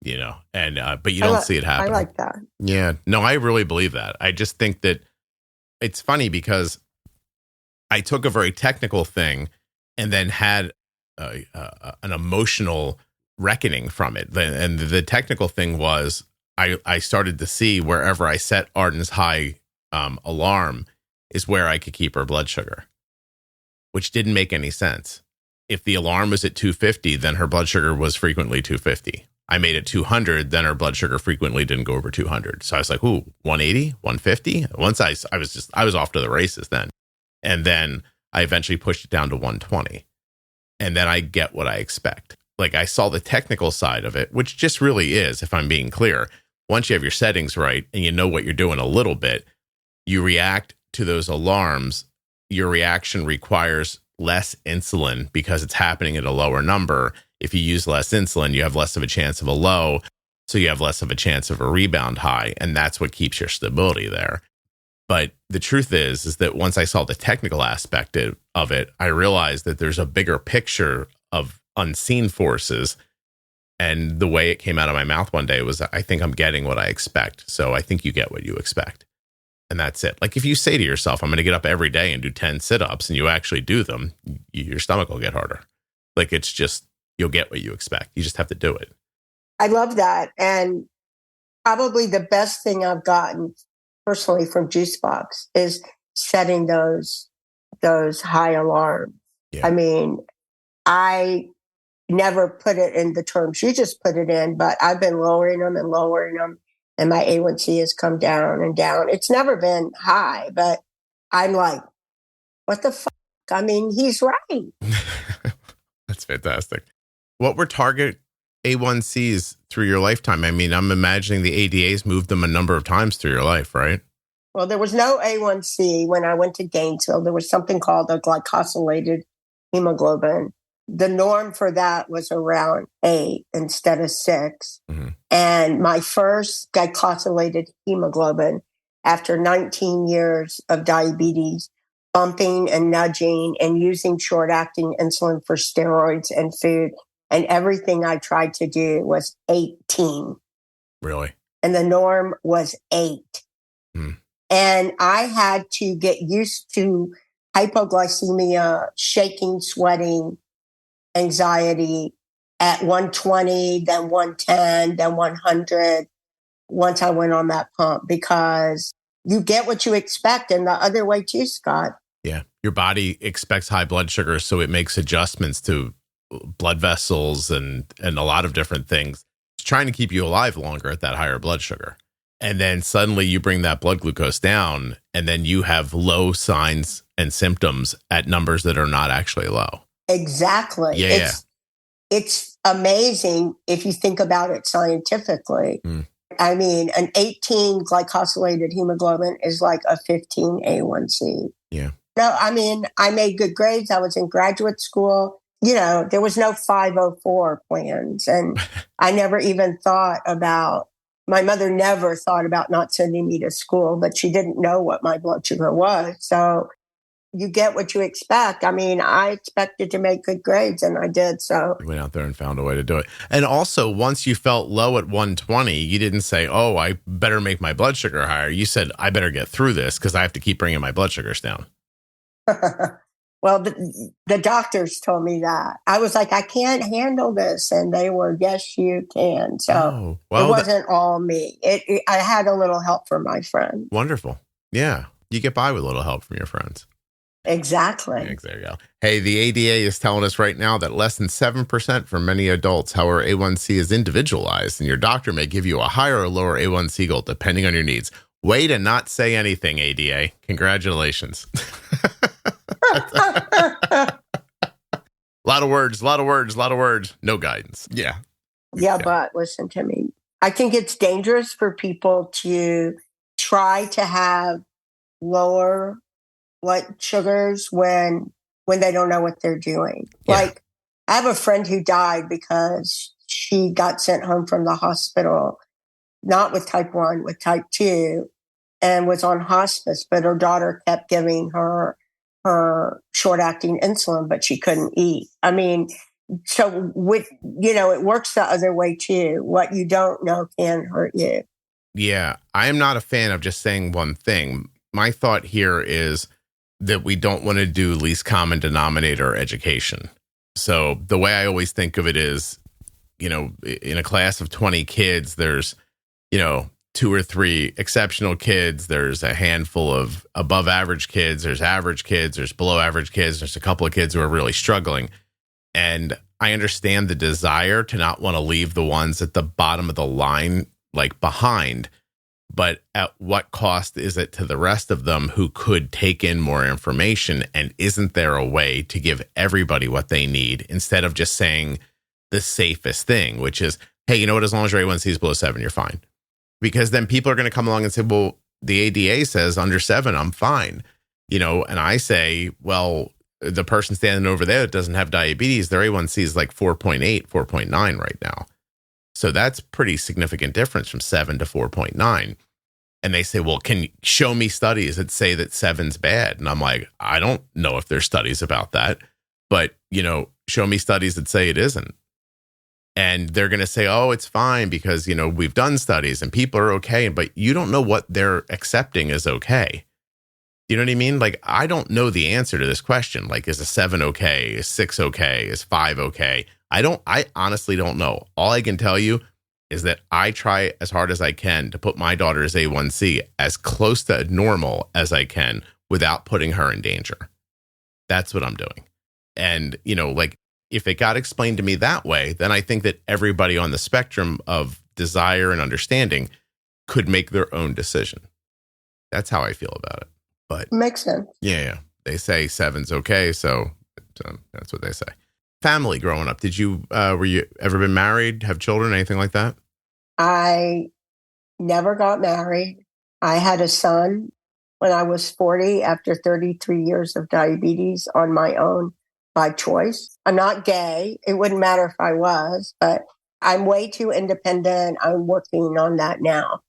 but you don't see it happen. I like that. Yeah, no, I really believe that. I just think that it's funny because I took a very technical thing and then had an emotional reckoning from it. And the technical thing was I started to see wherever I set Arden's high alarm is where I could keep her blood sugar, which didn't make any sense. If the alarm was at 250, then her blood sugar was frequently 250. I made it 200, then her blood sugar frequently didn't go over 200. So I was like, ooh, 180, 150. Once I was off to the races then. And then I eventually pushed it down to 120. And then I get what I expect. Like I saw the technical side of it, which just really is, if I'm being clear, once you have your settings right and you know what you're doing a little bit, you react to those alarms. Your reaction requires less insulin because it's happening at a lower number. If you use less insulin, you have less of a chance of a low. So you have less of a chance of a rebound high. And that's what keeps your stability there. But the truth is that once I saw the technical aspect of it, I realized that there's a bigger picture of unseen forces. And the way it came out of my mouth one day was, I think I'm getting what I expect. So I think you get what you expect. And that's it. Like if you say to yourself, I'm going to get up every day and do 10 sit-ups, and you actually do them, your stomach will get harder. Like it's just, you'll get what you expect. You just have to do it. I love that. And probably the best thing I've gotten personally from Juicebox is setting those high alarms. Yeah. I mean, I never put it in the terms you just put it in, but I've been lowering them, and my A1C has come down and down. It's never been high, but I'm like, what the fuck? I mean, he's right. That's fantastic. What were target A1Cs through your lifetime? I mean, I'm imagining the ADAs moved them a number of times through your life, right? Well, there was no A1C when I went to Gainesville. There was something called a glycosylated hemoglobin. The norm for that was around 8 instead of 6. Mm-hmm. And my first glycosylated hemoglobin, after 19 years of diabetes, bumping and nudging and using short-acting insulin for steroids and food, and everything I tried to do, was 18. Really? And the norm was 8. Mm. And I had to get used to hypoglycemia, shaking, sweating, anxiety at 120, then 110, then 100 once I went on that pump, because you get what you expect. And the other way too, Scott. Yeah. Your body expects high blood sugar, so it makes adjustments to blood vessels and a lot of different things. It's trying to keep you alive longer at that higher blood sugar. And then suddenly you bring that blood glucose down, and then you have low signs and symptoms at numbers that are not actually low. Exactly. Yeah. It's amazing if you think about it scientifically. Mm. I mean, an 18 glycosylated hemoglobin is like a 15 A1C. Yeah. No, I mean, I made good grades. I was in graduate school. You know, there was no 504 plans. And I never even thought about, my mother never thought about not sending me to school, but she didn't know what my blood sugar was. So you get what you expect. I mean, I expected to make good grades, and I did. So you went out there and found a way to do it. And also, once you felt low at 120, you didn't say, oh, I better make my blood sugar higher. You said, I better get through this because I have to keep bringing my blood sugars down. Well, the doctors told me that. I was like, I can't handle this. And they were, yes, you can. So it wasn't all me. I had a little help from my friend. Wonderful. Yeah. You get by with a little help from your friends. Exactly. There you go. Hey, the ADA is telling us right now that less than 7% for many adults. However, A1C is individualized, and your doctor may give you a higher or lower A1C goal depending on your needs. Way to not say anything, ADA. Congratulations. A lot of words. No guidance. Yeah. But listen to me. I think it's dangerous for people to try to have lower blood sugars when they don't know what they're doing. Yeah. Like, I have a friend who died because she got sent home from the hospital, not with type 1, with type 2, and was on hospice, but her daughter kept giving her short-acting insulin, but she couldn't eat. I mean, so it works the other way too. What you don't know can hurt you. Yeah, I am not a fan of just saying one thing. My thought here is that we don't want to do least common denominator education. So the way I always think of it is, in a class of 20 kids, there's, 2 or 3 exceptional kids. There's a handful of above average kids. There's average kids. There's below average kids. There's a couple of kids who are really struggling. And I understand the desire to not want to leave the ones at the bottom of the line, like behind. But at what cost is it to the rest of them who could take in more information? And isn't there a way to give everybody what they need instead of just saying the safest thing, which is, hey, you know what? As long as your A1C is below 7, you're fine. because then people are going to come along and say, well, the ADA says under 7, I'm fine. And I say, well, the person standing over there that doesn't have diabetes, their A1C is like 4.8, 4.9 right now. So that's pretty significant difference from 7 to 4.9. And they say, well, can you show me studies that say that 7's bad? And I'm like, I don't know if there's studies about that, but, show me studies that say it isn't. And they're going to say, oh, it's fine because, we've done studies and people are okay. But you don't know what they're accepting as okay. You know what I mean? Like, I don't know the answer to this question. Like, is a 7 okay? Is 6 okay? Is 5 okay? I honestly don't know. All I can tell you is that I try as hard as I can to put my daughter's A1C as close to normal as I can without putting her in danger. That's what I'm doing. And, like, if it got explained to me that way, then I think that everybody on the spectrum of desire and understanding could make their own decision. That's how I feel about it. But makes sense. Yeah. They say 7's okay, so that's what they say. Family growing up. Did you were you ever been married, have children, anything like that? I never got married. I had a son when I was 40 after 33 years of diabetes on my own by choice. I'm not gay. It wouldn't matter if I was, but I'm way too independent. I'm working on that now.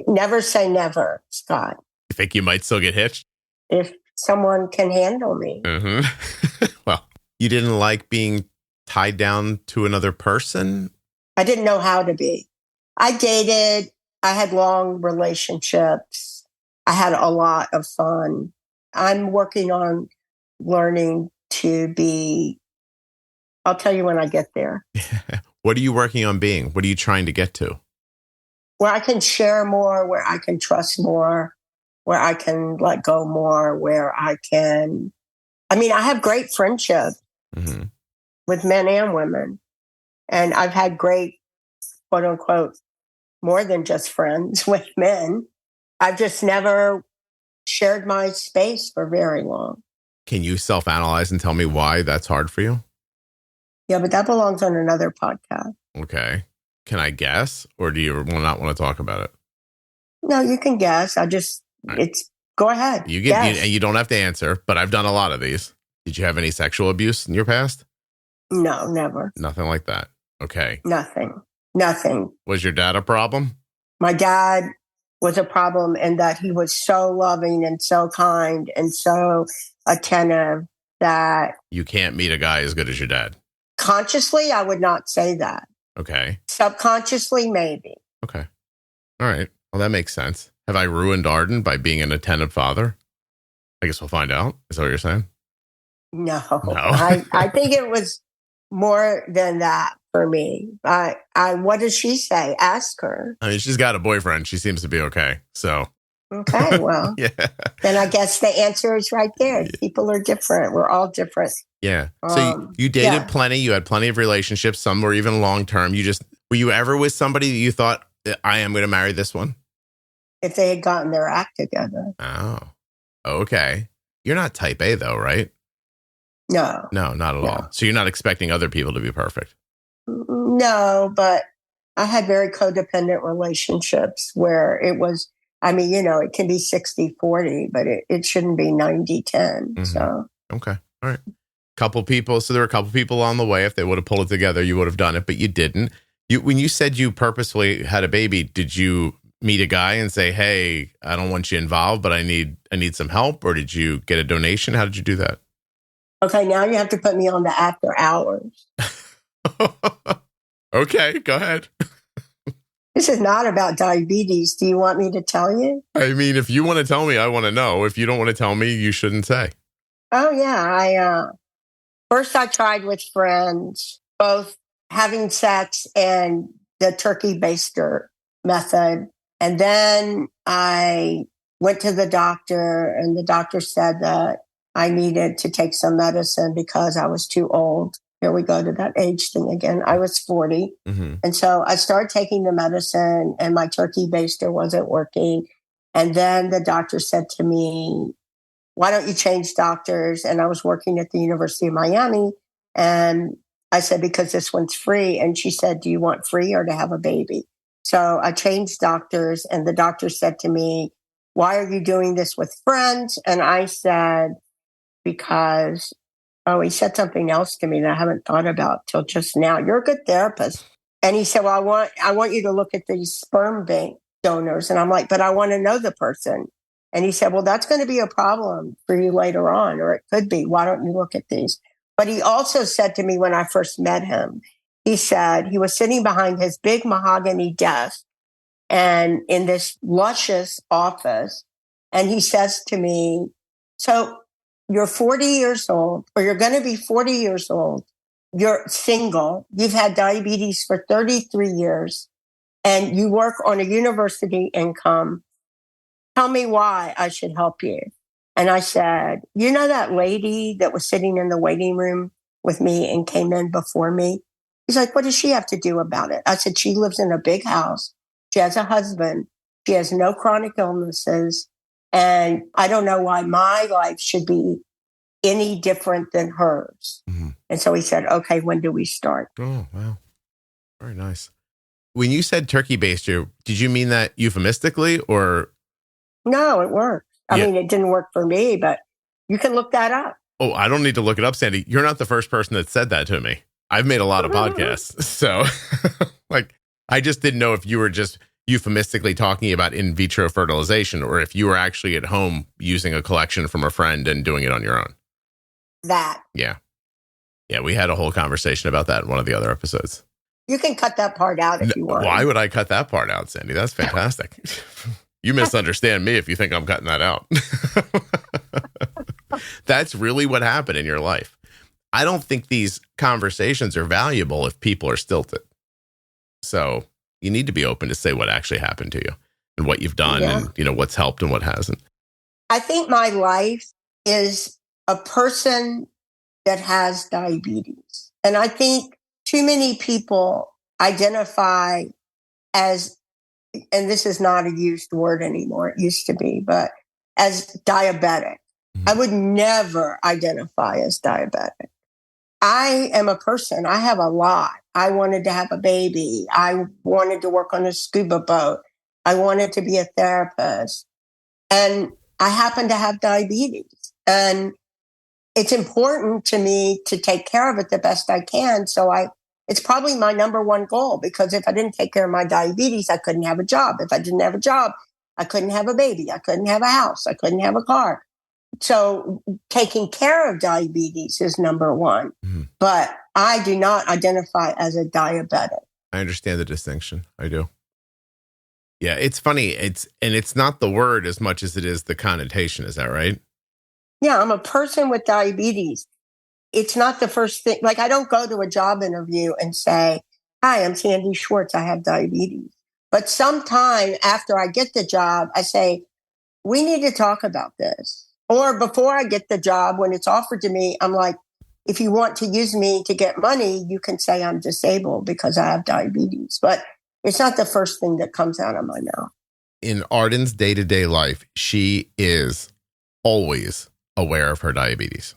Never say never, Scott. You think you might still get hitched? If someone can handle me. Mm-hmm. Well, you didn't like being tied down to another person? I didn't know how to be. I dated. I had long relationships. I had a lot of fun. I'm working on learning to be, I'll tell you when I get there. What are you working on being? What are you trying to get to? Where I can share more, where I can trust more, where I can let go more, where I have great friendship with men and women. And I've had great, quote unquote, more than just friends with men. I've just never shared my space for very long. Can you self-analyze and tell me why that's hard for you? Yeah, but that belongs on another podcast. Okay. Can I guess, or do you not want to talk about it? No, you can guess. Go ahead. You don't have to answer, but I've done a lot of these. Did you have any sexual abuse in your past? No, never. Nothing like that. Okay. Nothing. Was your dad a problem? My dad was a problem in that he was so loving and so kind and so attentive that... You can't meet a guy as good as your dad. Consciously, I would not say that. Okay. Subconsciously, maybe. Okay. All right. Well, that makes sense. Have I ruined Arden by being an attentive father? I guess we'll find out. Is that what you're saying? No. I think it was more than that for me. What does she say? Ask her. I mean, she's got a boyfriend. She seems to be okay. So. Okay, well, yeah. Then I guess the answer is right there. People are different. We're all different. Yeah. So you dated plenty. You had plenty of relationships. Some were even long-term. Were you ever with somebody that you thought, I am going to marry this one? If they had gotten their act together. Oh, okay. You're not type A though, right? No. No, not at all. So you're not expecting other people to be perfect? No, but I had very codependent relationships where it was, it can be 60-40, but it shouldn't be 90-10. Mm-hmm. So. Okay. All right. So there were a couple people on the way. If they would have pulled it together, you would have done it, but you didn't. When you said you purposefully had a baby, did you meet a guy and say, hey, I don't want you involved, but I need some help? Or did you get a donation? How did you do that? Okay, now you have to put me on the after hours. Okay, go ahead. This is not about diabetes. Do you want me to tell you? I mean, if you want to tell me, I want to know. If you don't want to tell me, you shouldn't say. Oh, yeah. First I tried with friends, both having sex and the turkey baster method. And then I went to the doctor, and the doctor said that I needed to take some medicine because I was too old. Here we go to that age thing again. I was 40. Mm-hmm. And so I started taking the medicine, and my turkey baster wasn't working. And then the doctor said to me, why don't you change doctors? And I was working at the University of Miami. And I said, because this one's free. And she said, do you want free or to have a baby? So I changed doctors, and the doctor said to me, why are you doing this with friends? And I said, because, he said something else to me that I haven't thought about till just now. You're a good therapist. And he said, well, I want you to look at these sperm bank donors. And I'm like, but I want to know the person. And he said, well, that's going to be a problem for you later on, or it could be. Why don't you look at these? But he also said to me when I first met him, he said he was sitting behind his big mahogany desk and in this luscious office. And he says to me, so you're 40 years old, or you're going to be 40 years old. You're single. You've had diabetes for 33 years and you work on a university income. Tell me why I should help you. And I said, you know that lady that was sitting in the waiting room with me and came in before me? He's like, what does she have to do about it? I said, she lives in a big house. She has a husband. She has no chronic illnesses. And I don't know why my life should be any different than hers. Mm-hmm. And so he said, okay, when do we start? Oh, wow. Very nice. When you said turkey baster, did you mean that euphemistically or? No, it worked. I mean, it didn't work for me, but you can look that up. Oh, I don't need to look it up, Sandy. You're not the first person that said that to me. I've made a lot of podcasts. So I just didn't know if you were just euphemistically talking about in vitro fertilization or if you were actually at home using a collection from a friend and doing it on your own. That. Yeah. Yeah, we had a whole conversation about that in one of the other episodes. You can cut that part out if you want. Why would I cut that part out, Sandy? That's fantastic. You misunderstand me if you think I'm cutting that out. That's really what happened in your life. I don't think these conversations are valuable if people are stilted. So you need to be open to say what actually happened to you and what you've done and, what's helped and what hasn't. I think my life is a person that has diabetes. And I think too many people identify as, and this is not a used word anymore, it used to be, but as diabetic. Mm-hmm. I would never identify as diabetic. I am a person. I have a lot. I wanted to have a baby. I wanted to work on a scuba boat. I wanted to be a therapist. And I happen to have diabetes. And it's important to me to take care of it the best I can. So it's probably my number one goal, because if I didn't take care of my diabetes, I couldn't have a job. If I didn't have a job, I couldn't have a baby. I couldn't have a house. I couldn't have a car. So taking care of diabetes is number one. Mm-hmm. But I do not identify as a diabetic. I understand the distinction. I do. Yeah, it's funny. It's not the word as much as it is the connotation. Is that right? Yeah, I'm a person with diabetes. It's not the first thing. Like, I don't go to a job interview and say, hi, I'm Sandy Schwartz. I have diabetes. But sometime after I get the job, I say, we need to talk about this. Or before I get the job, when it's offered to me, I'm like, if you want to use me to get money, you can say I'm disabled because I have diabetes. But it's not the first thing that comes out of my mouth. In Arden's day-to-day life, she is always aware of her diabetes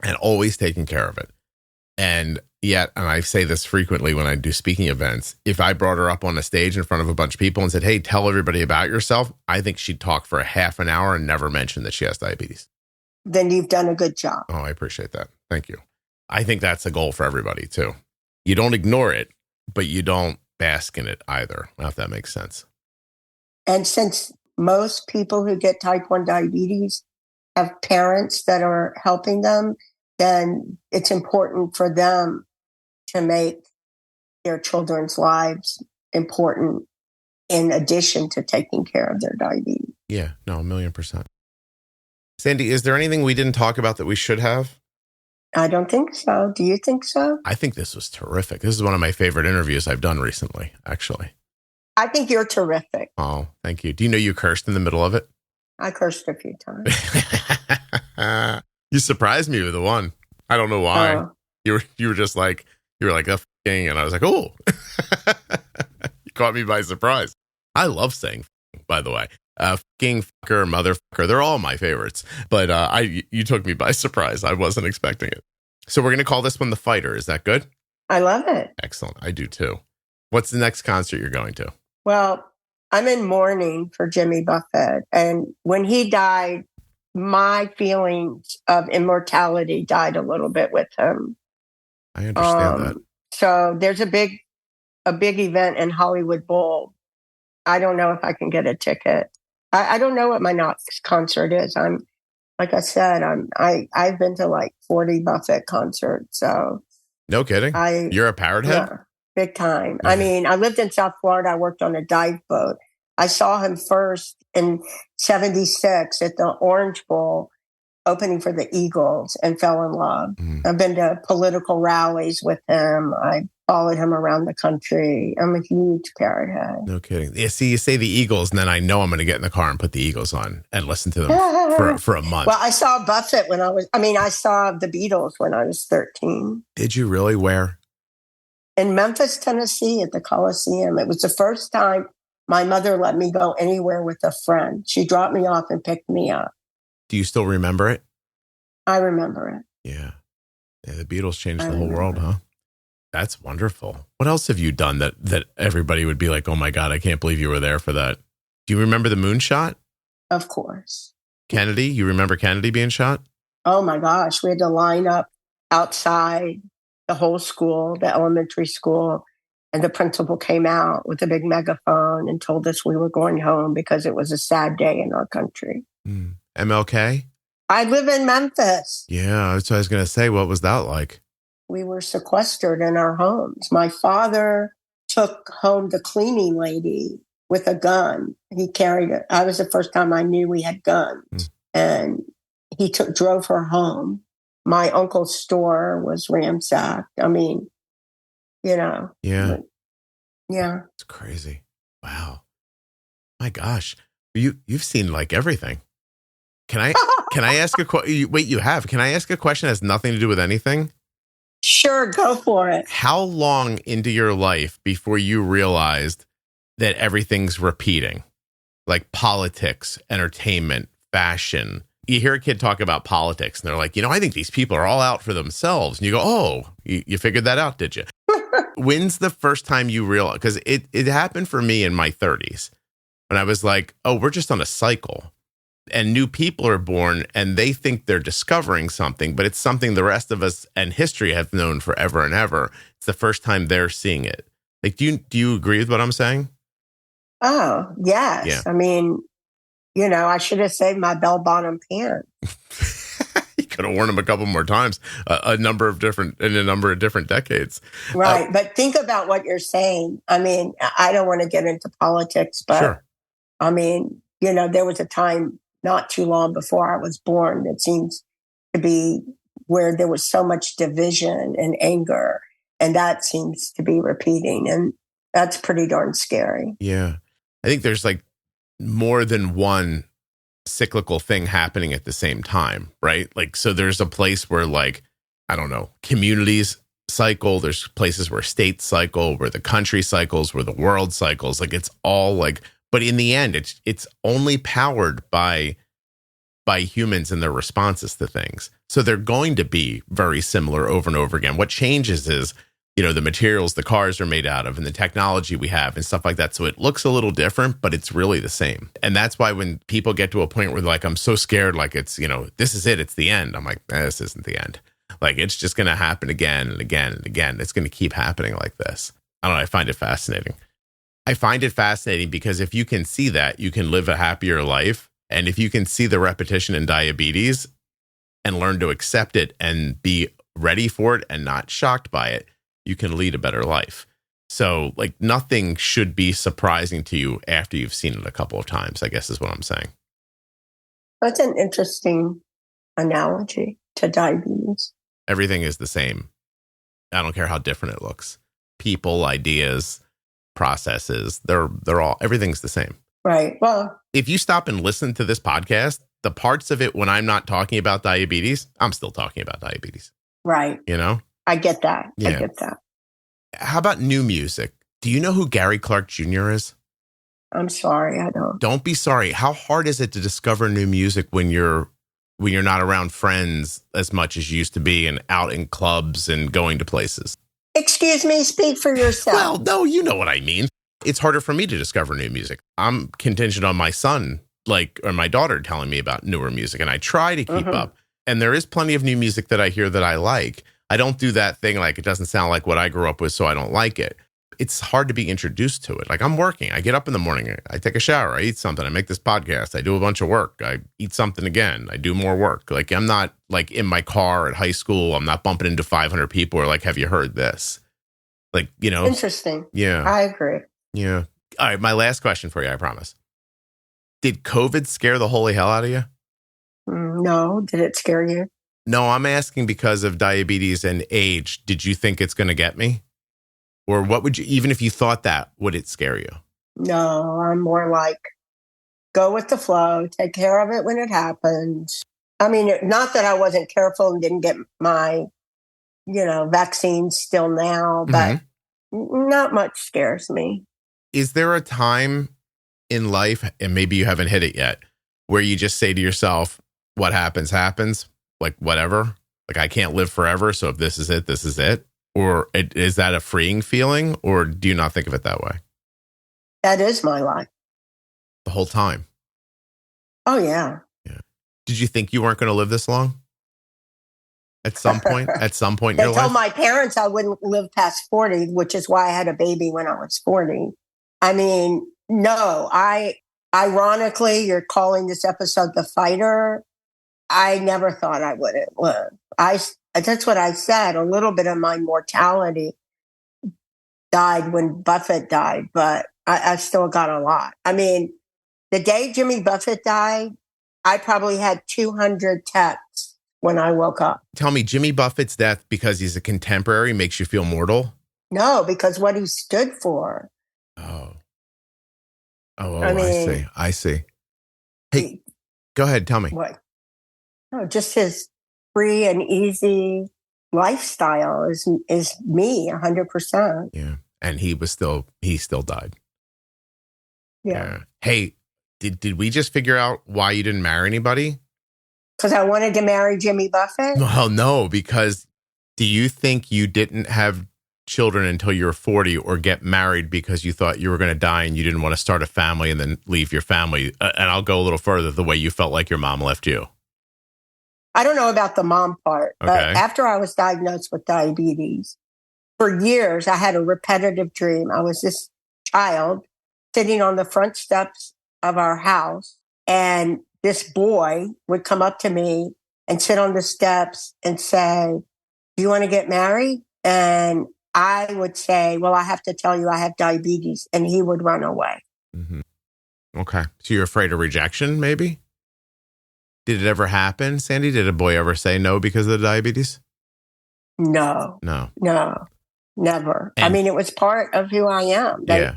and always taking care of it. And yet, and I say this frequently when I do speaking events, if I brought her up on a stage in front of a bunch of people and said, hey, tell everybody about yourself, I think she'd talk for a half an hour and never mention that she has diabetes. Then you've done a good job. Oh, I appreciate that. Thank you. I think that's a goal for everybody too. You don't ignore it, but you don't bask in it either, if that makes sense. And since most people who get type 1 diabetes have parents that are helping them, then it's important for them to make their children's lives important in addition to taking care of their diabetes. Yeah, no, 1,000,000%. Sandy, is there anything we didn't talk about that we should have? I don't think so. Do you think so? I think this was terrific. This is one of my favorite interviews I've done recently, actually. I think you're terrific. Oh, thank you. Do you know you cursed in the middle of it? I cursed a few times. You surprised me with the one. I don't know why. Oh. You were just like, a f***ing, and I was like, oh. You caught me by surprise. I love saying by the way. F***ing, fucker, motherfucker, they're all my favorites. But you took me by surprise. I wasn't expecting it. So we're going to call this one The Fighter. Is that good? I love it. Excellent. I do too. What's the next concert you're going to? Well, I'm in mourning for Jimmy Buffett. And when he died, my feelings of immortality died a little bit with him. I understand that. So there's a big event in Hollywood Bowl. I don't know if I can get a ticket. I don't know what my next concert is. Like I said, I've been to like 40 Buffett concerts. So no kidding. You're a parrot head? Yeah, big time. I mean, I lived in South Florida. I worked on a dive boat. I saw him first in 76 at the Orange Bowl opening for the Eagles and fell in love. I've been to political rallies with him. I followed him around the country. I'm a huge parrot head. No kidding. Yeah, see, you say the Eagles, and then I know I'm going to get in the car and put the Eagles on and listen to them for a month. Well, I saw Buffett I saw the Beatles when I was 13. Did you really? Where? In Memphis, Tennessee at the Coliseum. It was the first time my mother let me go anywhere with a friend. She dropped me off and picked me up. Do you still remember it? I remember it. Yeah. The Beatles changed the whole world, huh? That's wonderful. What else have you done that everybody would be like, oh my God, I can't believe you were there for that? Do you remember the moonshot? Of course. Kennedy? You remember Kennedy being shot? Oh my gosh. We had to line up outside the whole school, the elementary school. And the principal came out with a big megaphone and told us we were going home because it was a sad day in our country. MLK? I live in Memphis. Yeah, that's what I was going to say. What was that like? We were sequestered in our homes. My father took home the cleaning lady with a gun. He carried it. I was the first time I knew we had guns. And he drove her home. My uncle's store was ransacked. I mean, Yeah. Yeah. It's crazy. Wow. My gosh. You've seen like everything. Can I ask a question? Wait, you have. Can I ask a question that has nothing to do with anything? Sure, go for it. How long into your life before you realized that everything's repeating? Like politics, entertainment, fashion. You hear a kid talk about politics and they're like, I think these people are all out for themselves. And you go, oh, you figured that out, did you? When's the first time you realize? Because it happened for me in my 30s when I was like, oh, we're just on a cycle. And new people are born and they think they're discovering something, but it's something the rest of us and history have known forever and ever. It's the first time they're seeing it. Like, do you agree with what I'm saying? Oh, yes. Yeah. I mean, I should have saved my bell-bottom pants. You could have worn them a couple more times, in a number of different decades. Right. But think about what you're saying. I mean, I don't want to get into politics, but sure. I mean, there was a time not too long before I was born that seems to be where there was so much division and anger, and that seems to be repeating, and that's pretty darn scary. Yeah. I think there's like more than one cyclical thing happening at the same time, right? Like, so there's a place where, like, I don't know, communities cycle, there's places where states cycle, where the country cycles, where the world cycles. Like, it's all like, but in the end, it's only powered by humans and their responses to things. So they're going to be very similar over and over again. What changes is, the materials the cars are made out of and the technology we have and stuff like that. So it looks a little different, but it's really the same. And that's why when people get to a point where they're like, I'm so scared, like it's, this is it, it's the end. I'm like, this isn't the end. Like, it's just going to happen again and again and again. It's going to keep happening like this. I don't know. I find it fascinating. I find it fascinating because if you can see that, you can live a happier life. And if you can see the repetition in diabetes and learn to accept it and be ready for it and not shocked by it, you can lead a better life. So, like, nothing should be surprising to you after you've seen it a couple of times, I guess is what I'm saying. That's an interesting analogy to diabetes. Everything is the same. I don't care how different it looks. People, ideas, processes, they're all, everything's the same. Right. Well, if you stop and listen to this podcast, the parts of it when I'm not talking about diabetes, I'm still talking about diabetes. Right. I get that. Yeah. I get that. How about new music? Do you know who Gary Clark Jr. is? I'm sorry, I don't. Don't be sorry. How hard is it to discover new music when you're not around friends as much as you used to be and out in clubs and going to places? Excuse me, speak for yourself. Well, no, you know what I mean. It's harder for me to discover new music. I'm contingent on my son, or my daughter telling me about newer music, and I try to keep up. And there is plenty of new music that I hear that I like. I don't do that thing it doesn't sound like what I grew up with, so I don't like it. It's hard to be introduced to it. I'm working. I get up in the morning. I take a shower. I eat something. I make this podcast. I do a bunch of work. I eat something again. I do more work. I'm not in my car at high school. I'm not bumping into 500 people or have you heard this? Interesting. Yeah. I agree. Yeah. All right. My last question for you, I promise. Did COVID scare the holy hell out of you? No. Did it scare you? No, I'm asking because of diabetes and age. Did you think it's going to get me? Or what would you, even if you thought that, would it scare you? No, I'm more go with the flow, take care of it when it happens. I mean, not that I wasn't careful and didn't get my, vaccines still now, but not much scares me. Is there a time in life, and maybe you haven't hit it yet, where you just say to yourself, what happens, happens? Whatever. I can't live forever. So if this is it, this is it. Or is that a freeing feeling, or do you not think of it that way? That is my life. The whole time? Oh, yeah. Yeah. Did you think you weren't going to live this long? At some point? At some point in your life? They told my parents I wouldn't live past 40, which is why I had a baby when I was 40. I mean, no, ironically, you're calling this episode The Fighter. I never thought I wouldn't live. That's what I said. A little bit of my mortality died when Buffett died, but I still got a lot. I mean, the day Jimmy Buffett died, I probably had 200 texts when I woke up. Tell me, Jimmy Buffett's death, because he's a contemporary, makes you feel mortal? No, because what he stood for. Oh, I see. Hey, go ahead. Tell me. What? No, just his free and easy lifestyle is me 100%. Yeah. And he still died. Yeah. Hey, did we just figure out why you didn't marry anybody? Because I wanted to marry Jimmy Buffett? Well, no, because do you think you didn't have children until you were 40 or get married because you thought you were going to die and you didn't want to start a family and then leave your family? And I'll go a little further, the way you felt like your mom left you. I don't know about the mom part, but after I was diagnosed with diabetes, for years, I had a repetitive dream. I was this child sitting on the front steps of our house, and this boy would come up to me and sit on the steps and say, do you want to get married? And I would say, well, I have to tell you I have diabetes. And he would run away. Mm-hmm. Okay. So you're afraid of rejection, maybe? Did it ever happen, Sandy? Did a boy ever say no because of the diabetes? No, never. And, I mean, it was part of who I am. They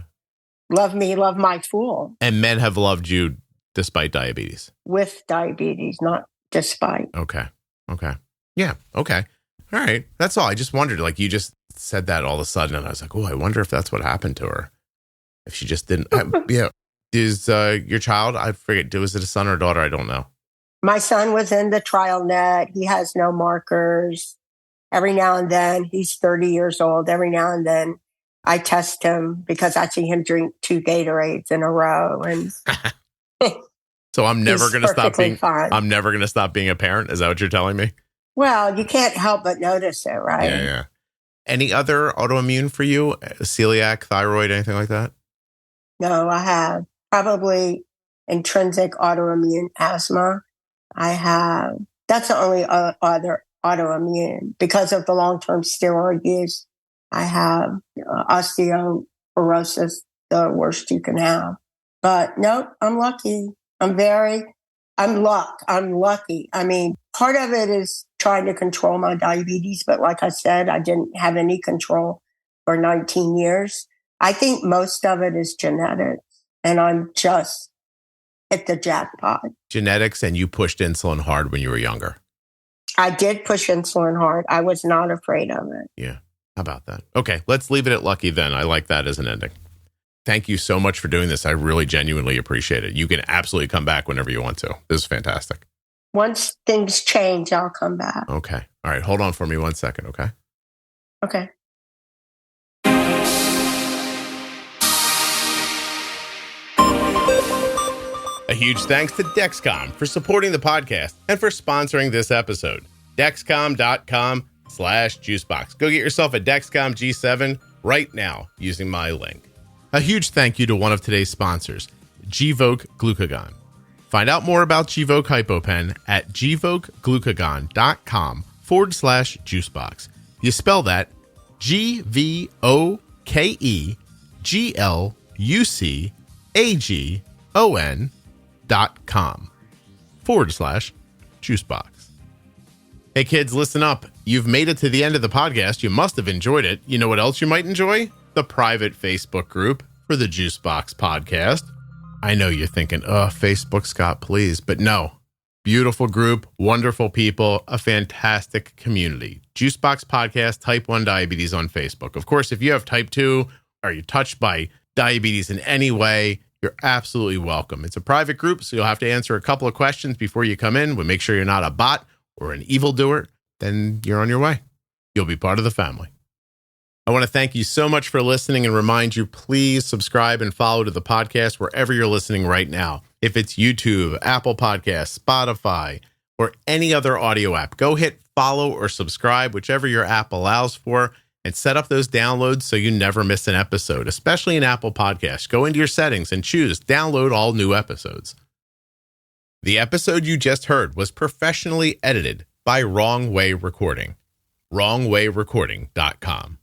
love me, love my fool. And men have loved you despite diabetes? With diabetes, not despite. Okay. Yeah. Okay. All right. That's all. I just wondered, you just said that all of a sudden, and I was like, oh, I wonder if that's what happened to her. If she just didn't. Yeah. Is your child, I forget, was it a son or a daughter? I don't know. My son was in the trial net. He has no markers. Every now and then, he's 30 years old. Every now and then, I test him because I see him drink 2 Gatorades in a row. And so I'm never going to stop being. Fine. I'm never going to stop being a parent. Is that what you're telling me? Well, you can't help but notice it, right? Yeah. Any other autoimmune for you? Celiac, thyroid, anything like that? No, I have probably intrinsic autoimmune asthma. That's the only other autoimmune. Because of the long-term steroid use, I have osteoporosis, the worst you can have. But nope, I'm lucky. I'm lucky. I mean, part of it is trying to control my diabetes. But like I said, I didn't have any control for 19 years. I think most of it is genetics. And I'm just at the jackpot. Genetics, and you pushed insulin hard when you were younger. I did push insulin hard. I was not afraid of it. Yeah. How about that? Okay, let's leave it at lucky then. I like that as an ending. Thank you so much for doing this. I really genuinely appreciate it. You can absolutely come back whenever you want to. This is fantastic. Once things change, I'll come back. Okay. All right. Hold on for me 1 second, okay? Okay. A huge thanks to Dexcom for supporting the podcast and for sponsoring this episode. Dexcom.com/juicebox. Go get yourself a Dexcom G7 right now using my link. A huge thank you to one of today's sponsors, Gvoke Glucagon. Find out more about Gvoke HypoPen at gvokeglucagon.com/juicebox. You spell that GVOKEGLUCAGON.com/juicebox. Hey kids, listen up. You've made it to the end of the podcast. You must have enjoyed it. You know what else you might enjoy? The private Facebook group for the Juicebox Podcast. I know you're thinking, Facebook, Scott, please. But no. Beautiful group, wonderful people, a fantastic community. Juicebox Podcast, Type 1 Diabetes on Facebook. Of course, if you have Type 2 or you're touched by diabetes in any way, you're absolutely welcome. It's a private group, so you'll have to answer a couple of questions before you come in. We'll make sure you're not a bot or an evildoer. Then you're on your way. You'll be part of the family. I want to thank you so much for listening and remind you, please subscribe and follow to the podcast wherever you're listening right now. If it's YouTube, Apple Podcasts, Spotify, or any other audio app, go hit follow or subscribe, whichever your app allows for, and set up those downloads so you never miss an episode, especially in Apple Podcasts. Go into your settings and choose download all new episodes. The episode you just heard was professionally edited by Wrong Way Recording, wrongwayrecording.com.